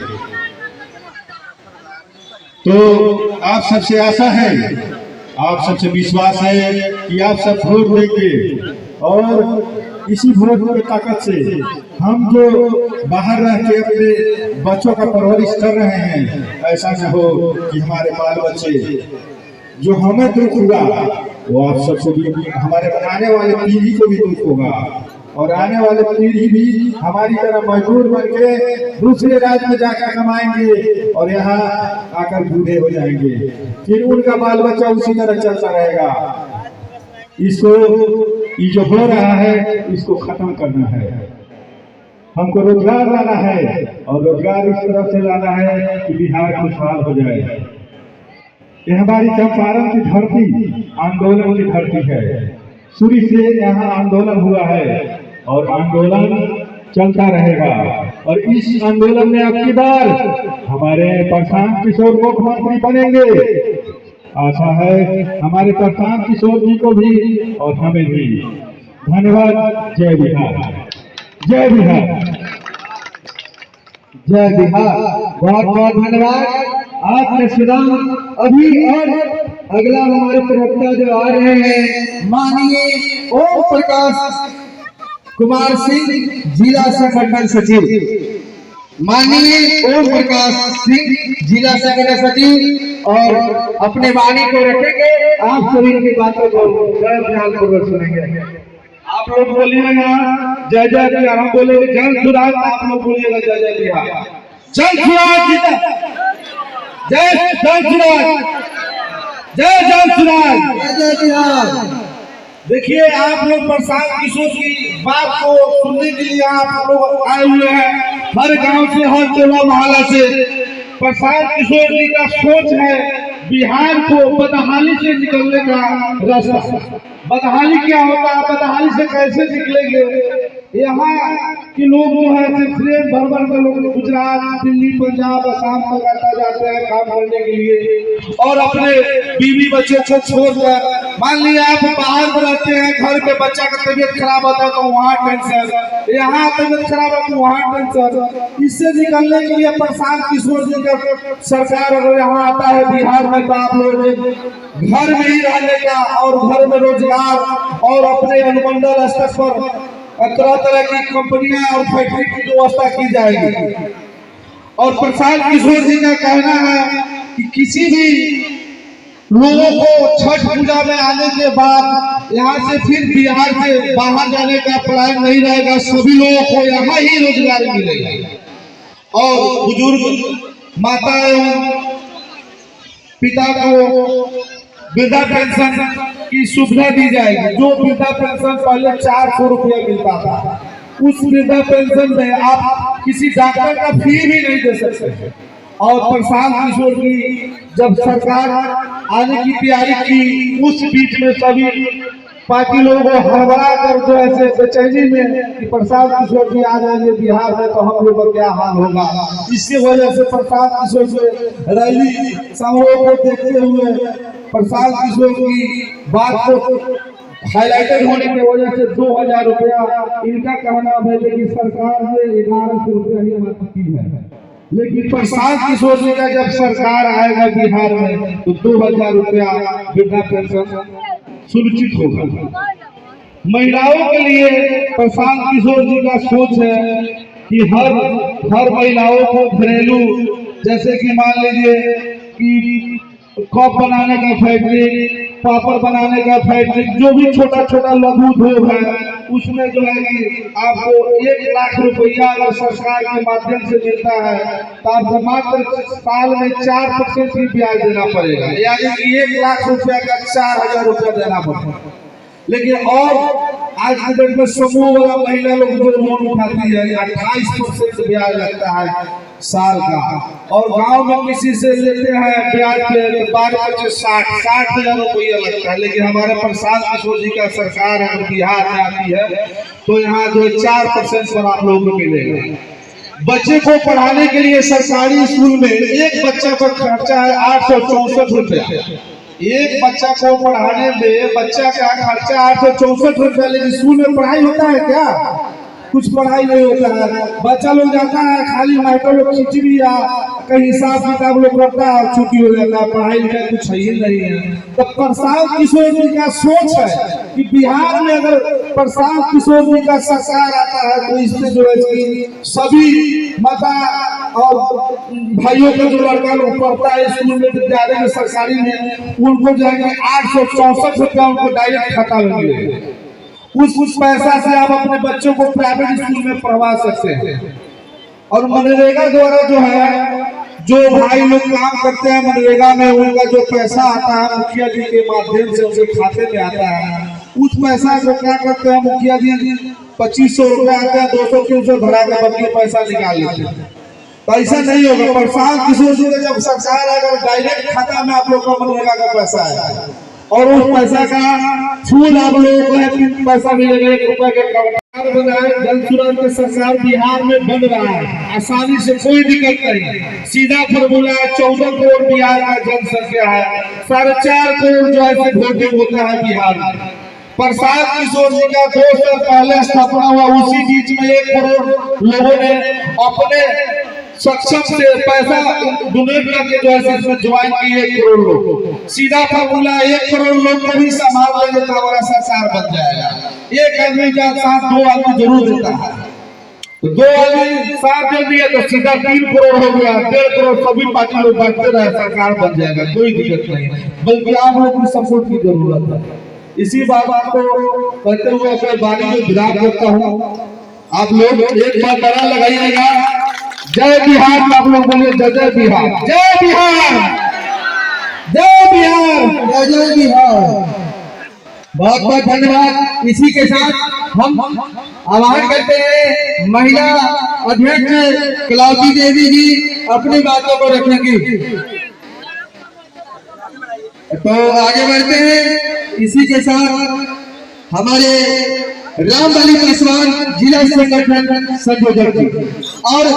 तो आप सबसे आशा है, आप सबसे विश्वास है कि आप सब वोट देंगे और इसी वोट की ताकत से हम जो बाहर रह के अपने बच्चों का परवरिश कर रहे हैं, ऐसा न हो कि हमारे बाल बच्चे जो हमें दुख हुआ वो आप सबसे भी, हमारे आने वाले पीढ़ी को भी दुख होगा और आने वाले पीढ़ी भी हमारी तरह मजदूर बन के दूसरे राज्य में जाकर कमाएंगे और यहाँ आकर बूढ़े हो जाएंगे, फिर उनका बाल बच्चा उसी तरह चलता रहेगा। इसको ये जो हो रहा है इसको खत्म करना है, हमको रोजगार लाना है और रोजगार इस तरफ से लाना है कि बिहार खुशहाल हो जाए। ये हमारी चंपारण की धरती आंदोलन की धरती है, शुरू से यहाँ आंदोलन हुआ है और आंदोलन चलता रहेगा और इस आंदोलन में अब की बार हमारे प्रशांत किशोर मुख्यमंत्री बनेंगे। आशा है हमारे प्रशांत किशोर जी को भी और हमें भी। धन्यवाद। जय बिहार, जय बिहार, जय बिहार। बहुत बहुत धन्यवाद आपने सुना। अभी और अगला हमारे प्रवक्ता जो आ रहे हैं माननीय ओम प्रकाश कुमार सिंह, जिला संगठन सचिव। माननीय ओम प्रकाश सिंह, जिला संगठन सचिव, और अपने वाणी को रखेंगे। आप सभी की बातों को ध्यान पूर्वक सुनेंगे। आप लोग बोलिएगा जय जय बिहार, हम बोलेंगे जय सुराज, आप लोग बोलिएगा जय जय बिहार। जय सुराज जीता, जय जय सुराज, जय जय सुराज, जय जय बिहार। देखिए आप लोग प्रशांत किशोर की बात को सुनने के लिए आप लोग आए हुए हैं, हर गांव से, हर टोला मोहल्ला से। प्रशांत किशोर जी का सोच है बिहार को बदहाली से निकलने का रास्ता। बदहाली क्या होता है, बदहाली से कैसे निकलेंगे? यहाँ के लोग जो है ट्रेन भर भर के लोग गुजरात, दिल्ली, पंजाब, असम कलकत्ता जाते हैं काम करने के लिए और अपने बीवी बच्चे को छोड़कर। मान लीजिए आप बाहर में रहते हैं, घर पे बच्चा का तबीयत खराब होता है तो वहाँ टेंशन, यहाँ तबीयत खराब है तो वहाँ टेंशन। इससे निकलने के लिए प्रशांत किशोर जी का सरकार अगर यहाँ आता है बिहार में तो आप लोग घर में ही रहने का और घर में रोजगार और अपने अनुमंडल स्तर पर तरह तरह की कंपनियां और फैक्ट्री की व्यवस्था की जाएगी। और प्रशांत किशोर जी का कहना है कि किसी भी लोगों को छठ पूजा में आने के बाद यहाँ से फिर बिहार से बाहर जाने का प्लान नहीं रहेगा, सभी लोगों को यहाँ ही रोजगार मिलेगा और बुजुर्ग माता एवं पिता को वृद्धा पेंशन की सुविधा दी जाएगी। जो वृद्धा पेंशन पहले 400 रुपया मिलता था, उस वृद्धा पेंशन में आप किसी डॉक्टर का फी भी नहीं दे सकते। और प्रशांत किशोर की जब सरकार आने की तैयारी की, उस बीच में सभी पार्टी लोगों को हड़बड़ा कर जो ऐसे बेचैनी में कि प्रशांत किशोर जी आ जाएंगे बिहार में तो हम लोग का क्या हाल होगा। इसकी वजह से प्रशांत किशोर से रैली समारोह को देखते हुए प्रशांत किशोर की बात को हाईलाइटेड होने की वजह से 2000 रुपया इनका कहना है, लेकिन सरकार ने 1100 रुपया ही मात्र की है। लेकिन प्रशांत किशोर जी का जब सरकार आएगा बिहार में तो 2000 रुपया वृद्धा पेंशन सुनिश्चित होगा। महिलाओं के लिए प्रशांत किशोर जी का सोच है कि हर महिलाओं को घरेलू, जैसे कि मान लीजिए कि कप बनाने का फैक्ट्री, पापड़ बनाने का फैक्ट्री, जो भी छोटा छोटा लघु उद्योग है उसमें जो है कि आपको 1 लाख रुपया अगर सरकार के माध्यम से मिलता है तो आपको मात्र साल में 4% की ब्याज देना पड़ेगा, यानी कि 1 लाख रुपया का 4000 रुपया देना पड़ेगा। लेकिन और आज के डेट में समूह वाला महिला लोग जो लोन उठाती है 28% ब्याज लगता है साल का, और गांव में किसी से लेते हैं ब्याज पे 12-60 रुपया लगता है। लेकिन हमारे प्रसाद किशोर जी का सरकार अगर बिहार में आती है तो यहाँ जो 4% पर आप लोगों को मिलेगा। बच्चे को पढ़ाने के लिए सरकारी स्कूल में एक बच्चा का खर्चा है 864 रुपया। एक बच्चा को पढ़ाने में बच्चा का खर्चा 864 रुपया। लेकिन स्कूल में पढ़ाई होता है क्या? कुछ पढ़ाई नहीं होता है। बच्चा लोग जाता है खाली मास्टर लोग खिचड़ी या कहीं हिसाब किताब लोग करता है, छुट्टी हो जाता है, पढ़ाई लिखाई कुछ है ही नहीं है। तो प्रसाद किशोर जी का सोच है कि बिहार में अगर प्रसाद किशोर जी का सरकार आता है तो इसमें जो है कि सभी माता और भाइयों का जो लड़का लोग पढ़ता है स्कूल में विद्यालय में सरकारी में, उनको जो है 864 रुपया उनको डायरेक्ट खाता में मिलेगा। उस पैसा से आप अपने बच्चों को प्राइवेट स्कूल में पढ़वा सकते हैं। और मनरेगा द्वारा जो है जो भाई लोग काम करते हैं मनरेगा में, उनका जो पैसा आता है मुखिया जी के माध्यम से उनके खाते में आता है। उस पैसा को क्या करते हैं मुखिया जी 2500 रुपया आता है, 200-300 धरा के बाकी पैसा निकाल लेते हैं। तो ऐसा नहीं होगा। प्रसाद किशोर जी जब सरकार अगर डायरेक्ट खाता में आप लोग का मनरेगा का पैसा है और उस पैसा का छूट आप लोगों को पैसा मिलेगा 1 रुपए के कवकार बनाए। जन सुराज के सरकार बिहार में बन रहा है, आसानी से कोई दिक्कत नहीं। सीधा फॉर्मूला 14 करोड़ बिहार का जनसंख्या है, 4.5 करोड़ जो है वोटिंग होता है बिहार में। प्रसाद किशोर जी का 2 साल पहले स्थापना हुआ, उसी बीच में 1 करोड़ लोगों ने अपने सक्षम से पैसा डोनेट करके जो है इसमें ज्वाइन किए 1 करोड़ लोग। सीधा फॉर्मूला 1 करोड़ लोग को भी संभाल लेंगे तो हमारा सरकार बन जाएगा। एक आदमी का साथ 2 आदमी जरूर देता है, तो 2 आदमी साथ दे दिए तो सीधा 3 करोड़ हो गया, 1.5 करोड़ सभी पार्टी लोग बांटते रहे, सरकार बन जाएगा। कोई दिक्कत नहीं, बल्कि आप लोग की सपोर्ट की जरूरत है। इसी बात को कहते हुए अपने वाणी में विराम करता हूँ। आप लोग एक बार नारा लगाइएगा, जय बिहार। आप लोग बोलिए जय जय बिहार, जय बिहार, जय बिहार, जय जय बिहार। बहुत बहुत धन्यवाद। इसी के साथ हम आह्वान करते हैं महिला अध्यक्ष कलावती देवी जी अपनी बातों को रखेंगी। तो आगे बढ़ते हैं। इसी के साथ हमारे रामबली पासवान जिला संगठन संयोजक जी और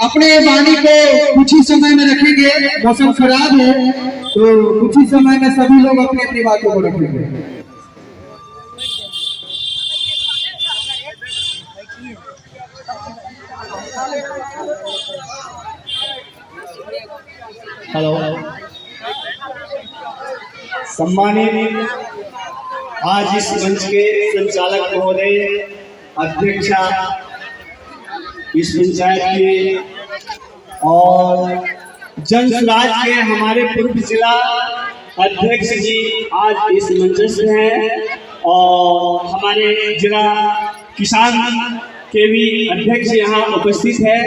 अपने वाणी को कुछ ही समय में रखेंगे। मौसम खराब है तो कुछ ही समय में सभी लोग अपनी अपनी बातों को रखेंगे। हेलो, सम्मानित आज इस मंच के संचालक महोदय, अध्यक्षा इस पंचायत के और जन सुराज के हमारे पूर्व जिला अध्यक्ष जी आज इस मंच में हैं और हमारे जिला किसान के भी अध्यक्ष यहाँ उपस्थित है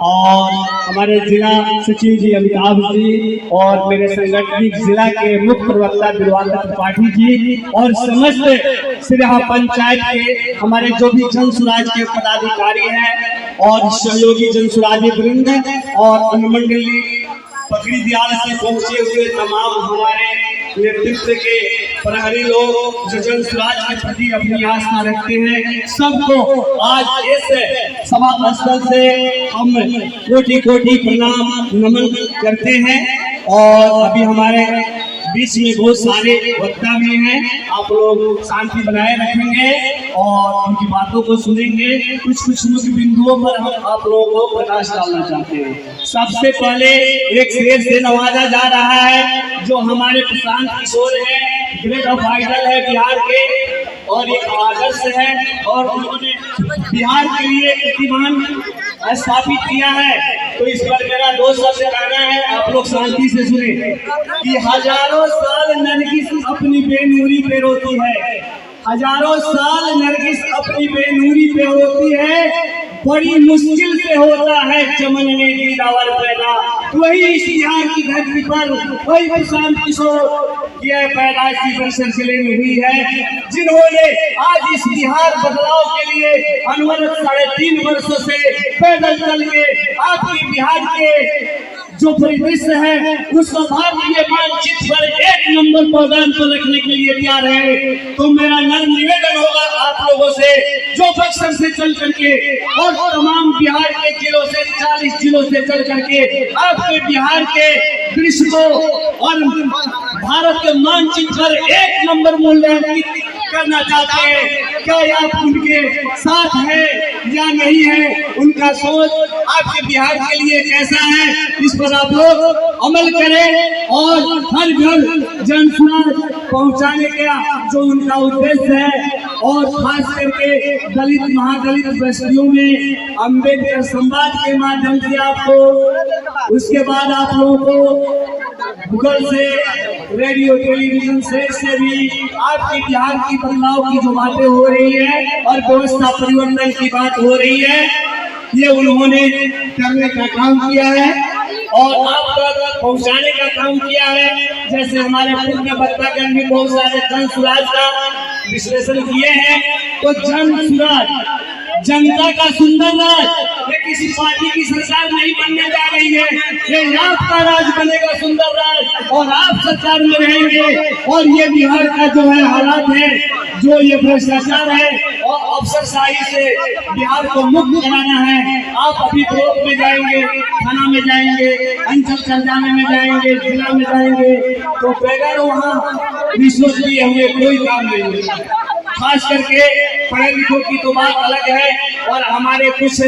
और हमारे जिला सचिव जी अमिताभ जी और मेरे संगठनिक जिला के मुख्य प्रवक्ता दिलवाकर त्रिपाठी जी और समस्त सिरहा पंचायत के हमारे जो भी जन सुराज के पदाधिकारी हैं और सहयोगी जन सुराजी वृंद और अनुमंडली पकड़ी दयाल से पहुंचे हुए तमाम हमारे नेतृत्व के प्रहरी लोग जो जन सुराज के प्रति अपनी आस्था रखते हैं, सबको आज इस सभा स्थल से हम कोटि कोटि प्रणाम नमन करते हैं। और अभी हमारे बीच में बहुत सारे वक्ता भी हैं, आप लोग शांति बनाए रखेंगे और उनकी बातों को सुनेंगे। कुछ मुख्य बिंदुओं पर हम आप लोगों को प्रकाश डालना चाहते हैं। सबसे पहले एक शेर से नवाजा जा रहा है जो हमारे प्रशांत किशोर है, ग्रेट ऑफ आइडल है बिहार के और एक आदर्श है और उन्होंने बिहार के लिए कीर्तिमान स्थापित किया है। तो इस पर मेरा 2 शब्द कहना है, आप लोग शांति से सुने कि हजारों साल नरगिस अपनी बेनूरी पे रोती है, हजारों साल नरगिस अपनी बेनूरी पे रोती है, बड़ी मुश्किल से होता है चमन में दीदावर पैदा। वही इस बिहार की धरती पर वही प्रशांत किशोर यह पैदाइश बक्सर जिले में हुई है, जिन्होंने आज इस बिहार बदलाव के लिए अनवरत 3.5 वर्षों से पैदल चल के आपके बिहार के जो परिदृश्य है उसको भारतीय मानचित्र पर 1 नंबर पौधान पर रखने के लिए तैयार है। तो मेरा नर्म निवेदन होगा आप लोगों से, जो बक्सर से चल करके और तमाम बिहार के जिलों से 40 जिलों से चल करके आपके बिहार के दृश्य को और भारत के मानचित्र पर 1 नंबर मूल्यांकित करना चाहते हैं, क्या आप उनके साथ है या नहीं है? उनका सोच आपके बिहार के लिए कैसा है, इस पर आप लोग अमल करें और हर घर जन सुराज पहुंचाने का जो उनका उद्देश्य है, और खास करके दलित महादलित बस्तियों में अम्बेडकर संवाद के माध्यम से आपको, उसके बाद आप लोगों को गूगल से, रेडियो टेलीविजन से भी आपके बिहार की बदलाव की जो बातें हो रही है और व्यवस्था परिवर्तन की बात हो रही है, ये उन्होंने करने का काम किया है और आप तक पहुंचाने का काम किया है। जैसे हमारे पूर्व में बत्तागंज में बहुत सारे जन सुराज का विश्लेषण किए हैं, तो जन सुराज जनता का सुंदर राज, ये किसी पार्टी की सरकार नहीं बनने जा रही है, ये आपका राज बनेगा सुंदर राज और आप सरकार में रहेंगे। और ये बिहार का जो है हालात है, जो ये भ्रष्टाचार है और अफसरशाही से बिहार को मुक्त कराना है। आप अभी ब्लॉक में जाएंगे, थाना में जाएंगे, अंचल खजाने में जाएंगे, जिला में जाएंगे, तो बगैर वहाँ रिश्वत लिए हुए कोई काम नहीं होगा। खास करके पढ़े लिखों की तो बात अलग है, और हमारे कुछ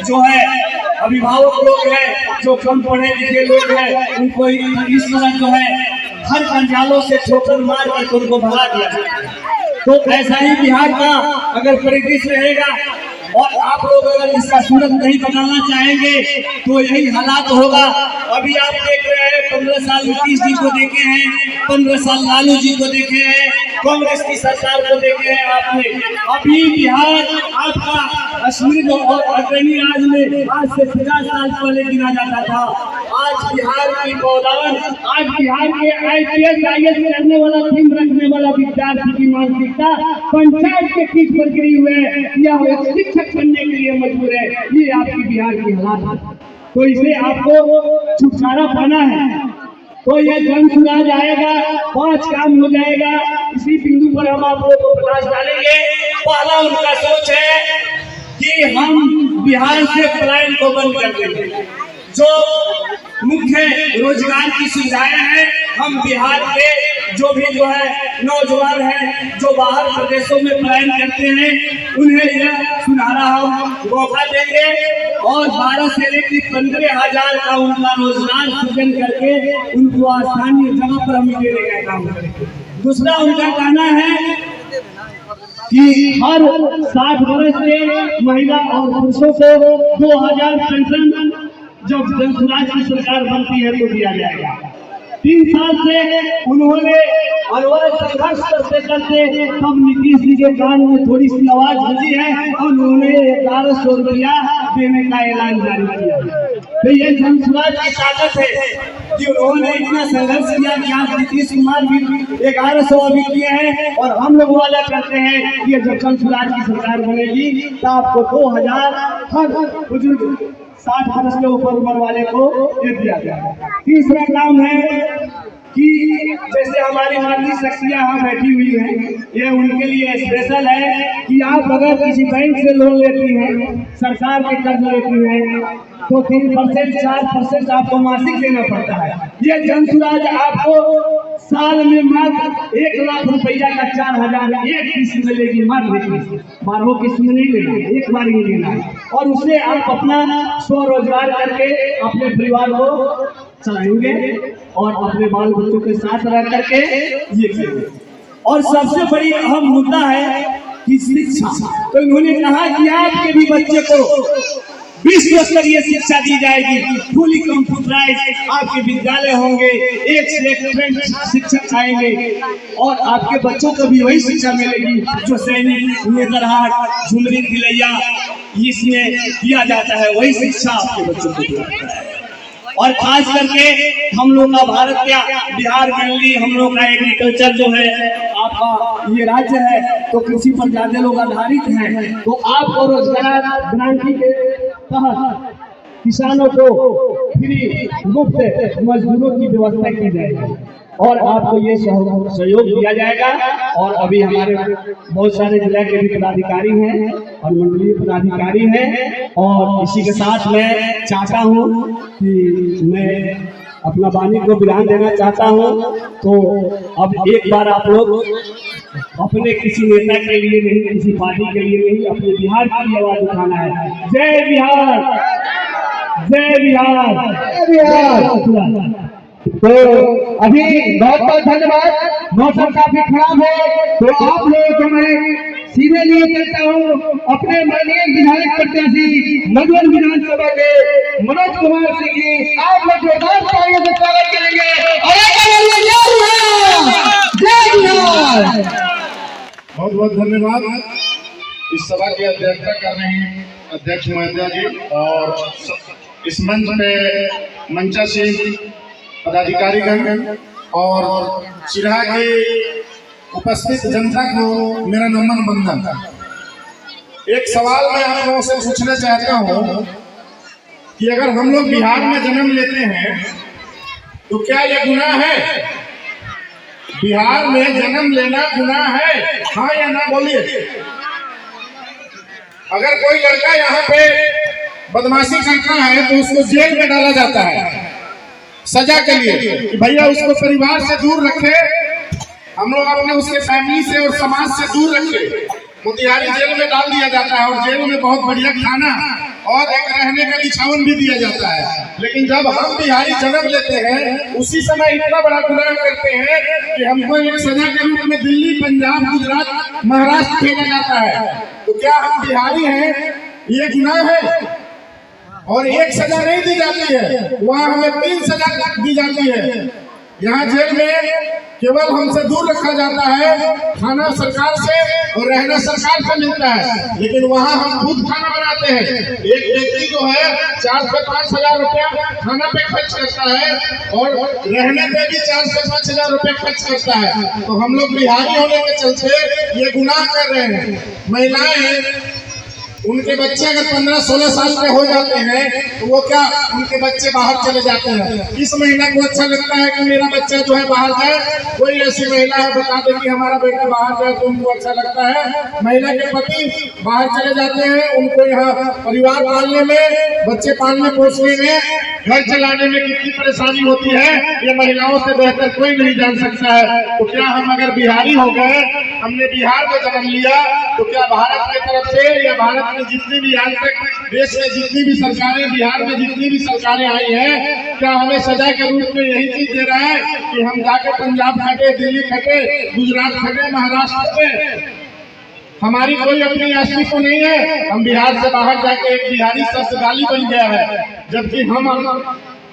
जो है अभिभावक लोग हैं, जो कम पढ़े लिखे लोग हैं, उनको इस तरह जो है हर कंजालों से ठोकर मार कर उनको भगा दिया जाए। तो ऐसा ही बिहार का अगर परिदृश्य रहेगा और आप लोग अगर इसका सूरत नहीं बदलना चाहेंगे तो यही हालात होगा। अभी आप देख रहे हैं 15 साल नीतीश जी को देखे हैं, 15 साल लालू जी को देखे हैं, कांग्रेस की सरकार को देखे हैं आपने। अभी बिहार आपका समृद्ध और अग्रणी राज्य में आज से 50 साल पहले गिना जाता था। आज बिहार की पौधान, आज बिहार के IPS IAS करने वाला, थीम रखने वाला विद्यार्थी की मानसिकता पंचायत के पीठ पर गिरी हुई है, या शिक्षक बनने के लिए मजबूर है। ये आपकी बिहार की हालात है, तो इसे आपको छुटकारा पाना है। तो ये जन सुराज आएगा, 5 काम हो जाएगा। इसी बिंदु पर हम आप लोगों को प्रकाश डालेंगे। पहला उनका सोच है कि हम बिहार से पलायन को बंद कर देंगे। जो मुख्य रोजगार की सुविधाएं हैं, हम बिहार के जो भी जो है नौजवान हैं जो बाहर प्रदेशों में पलायन करते हैं, उन्हें यह सुनहरा हम मौका देंगे और 12 से लेकर 15,000 का उनका रोजगार सृजन करके उनको स्थानीय जगह पर हम देने का काम करेंगे। दूसरा उनका कहना है कि हर 60 वर्ष के महिला और पुरुषों को 2000 पेंशन जब जन सुराज की सरकार बनती है तो दिया जाएगा। 3 साल से उन्होंने अनवरत संघर्ष करते करते तब नीतीश जी के कान में थोड़ी सी आवाज बजी है और उन्होंने 1100 रुपया देने का ऐलान जारी किया। तो ये जन सुराज की ताकत है कि उन्होंने इतना संघर्ष किया कि आज नीतीश कुमार भी 1100 अभी किए हैं, और हम लोग वादा करते हैं कि जब जन सुराज की सरकार बनेगी तो आपको 2000 हर बुजुर्ग 60 वर्ष के ऊपर उम्र वाले को दे दिया जाएगा। तीसरा काम है कि जैसे हमारी माननीय शख्सियाँ यहाँ बैठी हुई हैं, ये उनके लिए स्पेशल है कि आप अगर किसी बैंक से लोन लेती हैं, सरकार के कर्ज लेती हैं, तो 3% 4% आपको मासिक देना पड़ता है। ये जन सुराज आपको साल में मात्र 1 लाख रुपया का 4000 एक किस्त मिलेगी, मात्र 12 किस्त में नहीं लेना है, एक बार ही लेना है, और उससे आप अपना स्वरोजगार करके अपने परिवार को चलाएंगे और अपने बाल बच्चों के साथ रह करके ये करेंगे। और सबसे बड़ी अहम मुद्दा है कि शिक्षा। तो इन्होंने कहा कि आपके भी बच्चे को विश्व स्तरीय शिक्षा दी जाएगी, फुली कंप्यूटराइज आपके विद्यालय होंगे, एक से एक ट्रेंड शिक्षक आएंगे और आपके बच्चों को भी वही शिक्षा मिलेगी जो सैनिक, नेतरहाट, झुमरी, तिलैया इसमें दिया जाता है, वही शिक्षा आपके बच्चों को दिया जाता है। और खास करके हम लोग का भारत का बिहार में हम लोग का एग्रीकल्चर जो है आपका ये राज्य है तो कृषि पर ज्यादा लोग आधारित हैं। तो आपको रोजगार गारंटी के तहत किसानों को फ्री मुफ्त मजदूरों की व्यवस्था की जाएगी और आपको ये सहयोग दिया जाएगा। और अभी हमारे बहुत सारे जिला के भी पदाधिकारी हैं और मंडलीय पदाधिकारी हैं और इसी के साथ मैं चाहता हूँ कि मैं अपना वाणी को विराम देना चाहता हूँ। तो अब एक बार आप लोग अपने किसी नेता के लिए नहीं, किसी पार्टी के लिए नहीं, अपने बिहार की आवाज उठाना है। जय बिहार, जय बिहार, जय बिहार। तो अभी बहुत बहुत धन्यवाद। मौसम काफी खराब है तो आप लोगों को मैं सीधे लिए कहता हूँ अपने माननीय विधायक प्रत्याशी मधुबन विधानसभा के मनोज कुमार सिंह जी, आप लोग जोरदार तालियों से स्वागत करेंगे। जय बिहार। बहुत बहुत धन्यवाद। इस सभा की अध्यक्षता कर रहे हैं अध्यक्ष महोदया जी और इस मंच पे मंचासीन पदाधिकारीगण और सिरहा के उपस्थित जनता को मेरा नमन बंदन। एक सवाल मैं आप लोगों से पूछना चाहता हूँ कि अगर हम लोग बिहार में जन्म लेते हैं तो क्या यह गुनाह है? बिहार में जन्म लेना गुनाह है, हाँ या ना बोलिए। अगर कोई लड़का यहाँ पे बदमाशी करता है तो उसको जेल में डाला जाता है सजा के लिए कि भैया उसको परिवार से दूर रखे, हम लोग अपने उसके फैमिली से और समाज से दूर रखे। मोतिहारी जेल में डाल दिया जाता है और जेल में बहुत बढ़िया खाना और एक रहने का बिछावन भी दिया जाता है। लेकिन जब हम बिहारी जन्म लेते हैं उसी समय इतना बड़ा गुनाह करते हैं कि हमको एक सजा के रूप में दिल्ली, पंजाब, गुजरात, महाराष्ट्र भेजा जाता है। तो क्या हम बिहारी हैं? ये गुनाह है। और एक सजा नहीं दी जाती है, वहाँ हमें 3 सजा दी जाती है। यहाँ जेल में केवल हमसे दूर रखा जाता है, खाना सरकार से और रहना सरकार से मिलता है, लेकिन वहाँ हम खुद खाना बनाते हैं। एक व्यक्ति जो है 4 से 5 हजार रुपया खाना पे खर्च करता है और रहने पे भी 4 से 5 हजार रुपया खर्च करता है। तो हम लोग बिहारी होने के चलते ये गुनाह कर रहे हैं। महिलाएं, उनके बच्चे अगर 15-16 साल के हो जाते हैं तो वो क्या उनके बच्चे बाहर चले जाते हैं। इस महिला को अच्छा लगता है कि मेरा बच्चा जो है बाहर जाए। कोई ऐसी महिला है बता दे कि हमारा बेटा बाहर जाए तो उनको अच्छा लगता है। महिला के पति बाहर चले जाते हैं, उनको यहाँ परिवार पालने में, बच्चे पालने पोसने में, घर चलाने में कितनी परेशानी होती है ये महिलाओं से बेहतर कोई नहीं जान सकता है। तो क्या हम अगर बिहारी हो गए, हमने बिहार में जन्म लिया, तो क्या भारत की तरफ से या भारत में जितनी भी आज तक देश में जितनी भी सरकारें, बिहार में जितनी भी सरकारें आई हैं, क्या हमें सजा के रूप में यही चीज दे रहा है कि हम जाके पंजाब खटे, दिल्ली खटे, गुजरात खटे, महाराष्ट्र खटे? हमारी कोई अपनी अस्तित्व नहीं है। हम बिहार से बाहर जाके एक बिहारी शब्द गाली बन गया है, जबकि हम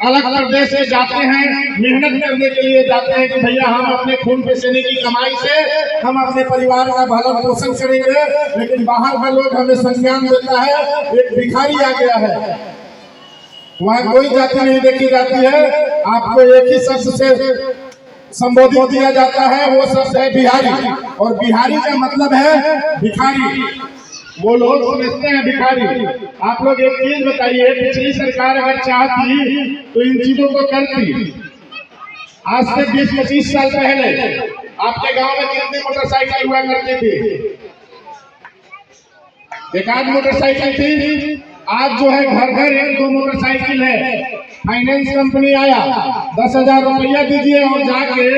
अलग प्रदेश से जाते हैं, मेहनत करने के लिए जाते हैं कि भैया हम अपने खून पसीने की कमाई से हम अपने परिवार का भरण पोषण करेंगे। लेकिन बाहर का लोग हमें संज्ञान देता है, एक भिखारी आ गया है। वहाँ कोई जाति नहीं देखी जाती है, आपको एक ही शब्द से संबोधित किया जाता है, वो शब्द है बिहारी। और बिहारी का मतलब है भिखारी। वो लोग समझते हैं भिखारी। आप लोग एक चीज बताइए, पिछली सरकार अगर चाहती तो इन चीजों को करती। आज से 20-25 साल पहले आपके गांव में कितनी मोटरसाइकिल हुआ करती थी? एक आध मोटरसाइकिल थी। आज जो है घर घर 1-2 मोटरसाइकिल है। फाइनेंस कंपनी आया, 10,000 रुपया दीजिए और जाके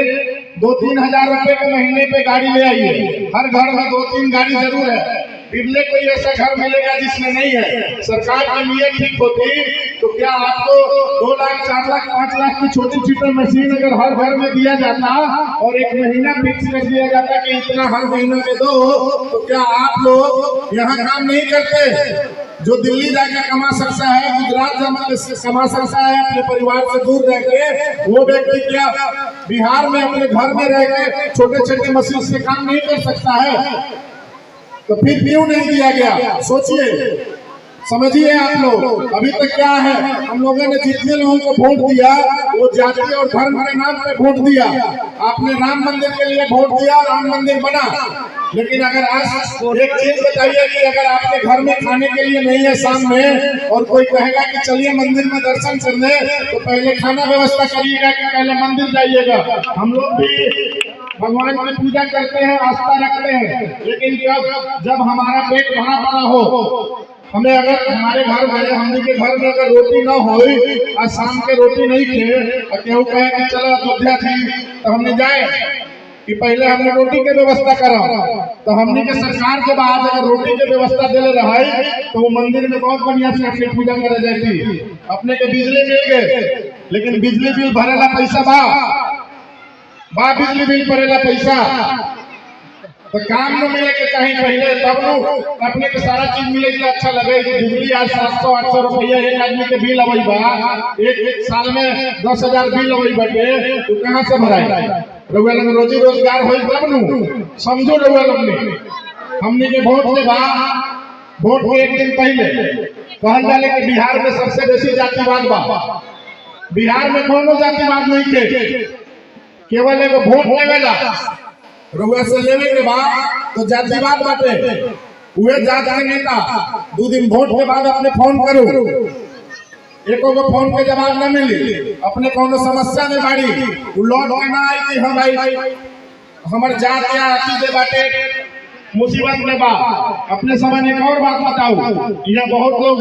2-3 हजार रुपए के महीने पे गाड़ी ले आइए। हर घर में 2-3 गाड़ी जरूर है। बिरले कोई ऐसा घर मिलेगा जिसमें नहीं है। सरकार के लिए ठीक होती तो क्या आपको 2 लाख, 4 लाख, 5 लाख की छोटी छोटी मशीन अगर हर घर में दिया जाता और एक महीना फिक्स कर दिया जाता कि इतना हर महीने में दो, तो क्या आप लोग यहाँ काम नहीं करते? जो दिल्ली जाकर कमा सकता है, गुजरात जाकर कमा सकता है अपने परिवार से दूर रह के, वो व्यक्ति क्या बिहार में अपने घर में रह के छोटे छोटे मशीन से काम नहीं कर सकता है? तो फिर क्यों नहीं दिया गया? सोचिए। समझिए आप लोग, अभी तक क्या है, हम लोगों ने जितने लोगों को वोट दिया वो जाति और धर्म के नाम पे वोट दिया। आपने राम मंदिर के लिए वोट दिया, राम मंदिर बना। लेकिन अगर आज एक चीज बताइए कि अगर आपके घर में खाने के लिए नहीं है शाम में, और कोई कहेगा कि चलिए मंदिर में दर्शन करने, तो पहले खाना व्यवस्था करिएगा कि पहले मंदिर जाइएगा। हम लोग भी भगवान की पूजा करते हैं, आस्था रखते हैं, लेकिन जब हमारा पेट भरा पड़ा हो, हमें अगर हमारे घर में, हम के घर में अगर रोटी ना हो और शाम के रोटी नहीं थे और केहू कहे कि चलो अयोध्या थी, तो हमने जाए कि पहले हमने रोटी के व्यवस्था करा। तो हमने के सरकार के बाद अगर रोटी के व्यवस्था दे रहा तो वो मंदिर में बहुत बढ़िया से अपनी पूजा करे जाती। अपने के बिजली मिल गए, लेकिन बिजली बिल भरेला पैसा बा बिजली बिल भरेला पैसा, तो काम न मिले के कहीं पहले, तब न अपने के सारा चीज मिले तो अच्छा लगे। बिजली आज 700-800 रुपया एक आदमी के बिल अवई बा, एक साल में 10,000 बिल अवई बटे, तो कहाँ से भराए? रउआ लोग रोजी रोजगार हो तब न समझो। रउआ लोग ने हमने के वोट के बाद, वोट के एक दिन पहले कहल जाले कि बिहार में सबसे बेसी जातिवाद बा। बिहार में कोनो जातिवाद नहीं थे, केवल एगो वोट लेवेला, रउआ से लेने के बाद तो जातिवाद बाटे। हुए जात के नेता 2 दिन वोट के बाद अपने फोन करो, एको को फोन के जवाब न मिली, अपने कोनो समस्या में बाड़ी वो लौट के ना आई कि हम भाई हमार जात या अतीत बाटे मुसीबत में बा। अपने समय एक और बात बताऊं, यहाँ बहुत लोग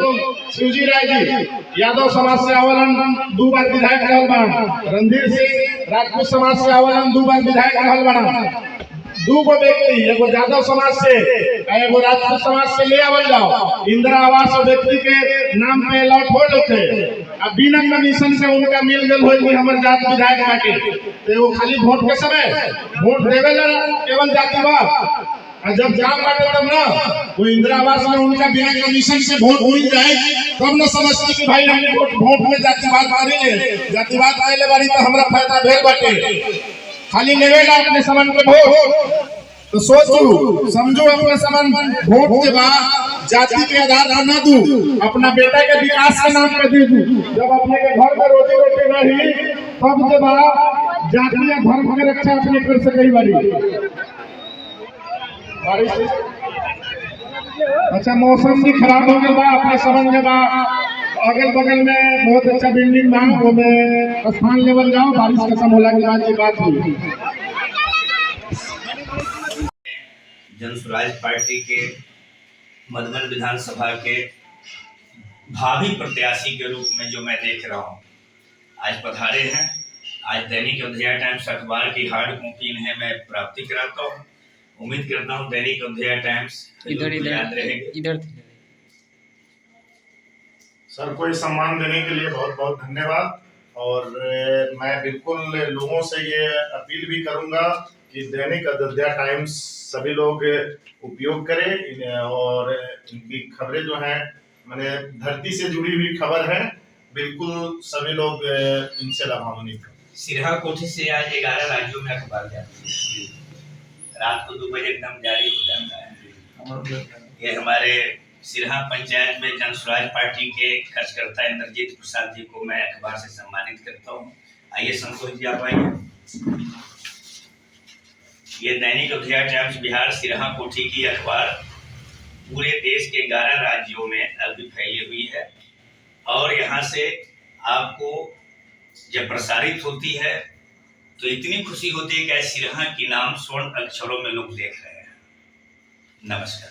शिवजी राय जी यादव समाज से आवलन 2 बार विधायक रहल बना, रणधीर सिंह राजपूत समाज से आवलन 2 बार विधायक रहल बना। 2 गो व्यक्ति, एगो यादव समाज से एगो राजपूत समाज से ले आवल जाओ, इंदिरा आवास व्यक्ति के नाम पे अलॉट हो जाते, अब बिना कमीशन से उनका मिल गल हो कि हमर जात विधायक बाटे, तो वो खाली वोट के समय वोट देवेला केवल जातिवाद। और जब जाम बाटे तब ना वो इंदिरा आवास में उनका बिना कमीशन से वोट मिल जाए, तब न समझती कि भाई हमने वोट में जातिवाद मारे, जातिवाद आएले बारी तो हमरा फायदा भेल बाटे। खाली लेवेला अपने समन के वोट, तो सोचू समझो अपने समन वोट के बाद जाति के आधार पर न दू, अपना बेटा के विकास के नाम पे दे दू। जब अपने के घर में रोजी रोटी रही, तब के बाद जाति या धर्म के रक्षा अपने कर सके बारी। अच्छा, मौसम भी खराब हो गया बा, अपने समझ में बा, अगल बगल में बहुत अच्छा बिल्डिंग बा, वो में स्थान लेवल जाओ, बारिश खत्म होला के बाद ये बात हुई। जनसुराज पार्टी के मधुबन विधानसभा के भावी प्रत्याशी के रूप में जो मैं देख रहा हूँ, आज पधारे हैं। आज दैनिक अयोध्या टाइम्स अखबार की हार्ड कॉपी इन्हें मैं प्राप्ति कराता हूँ। उम्मीद करता हूँ दैनिक अयोध्या टाइम्स याद रहेगी। सर को सम्मान देने के लिए बहुत बहुत धन्यवाद। और मैं बिल्कुल लोगों से ये अपील भी करूंगा कि दैनिक अयोध्या टाइम्स सभी लोग उपयोग करें, और इनकी खबरें जो हैं मैंने धरती से जुड़ी हुई खबर है, बिल्कुल सभी लोग इनसे लाभान्वित हैं। सिरहा कोठी से आज 11 राज्यों में अखबार जाती है, रात को 2 बजे एकदम जारी हो जाता है। ये हमारे सिरहा पंचायत में जनसुराज पार्टी के कार्यकर्ता इंद्रजीत प्रसाद जी को मैं अखबार से सम्मानित करता हूँ। आइए संतोष जी आप आइए। ये दैनिक अयोध्या टाइम्स बिहार सिरहा कोठी की अखबार पूरे देश के 11 राज्यों में अभी फैली हुई है, और यहाँ से आपको जब प्रसारित होती है तो इतनी खुशी होती है कि सिरहा की नाम स्वर्ण अक्षरों में लोग देख रहे हैं। नमस्कार।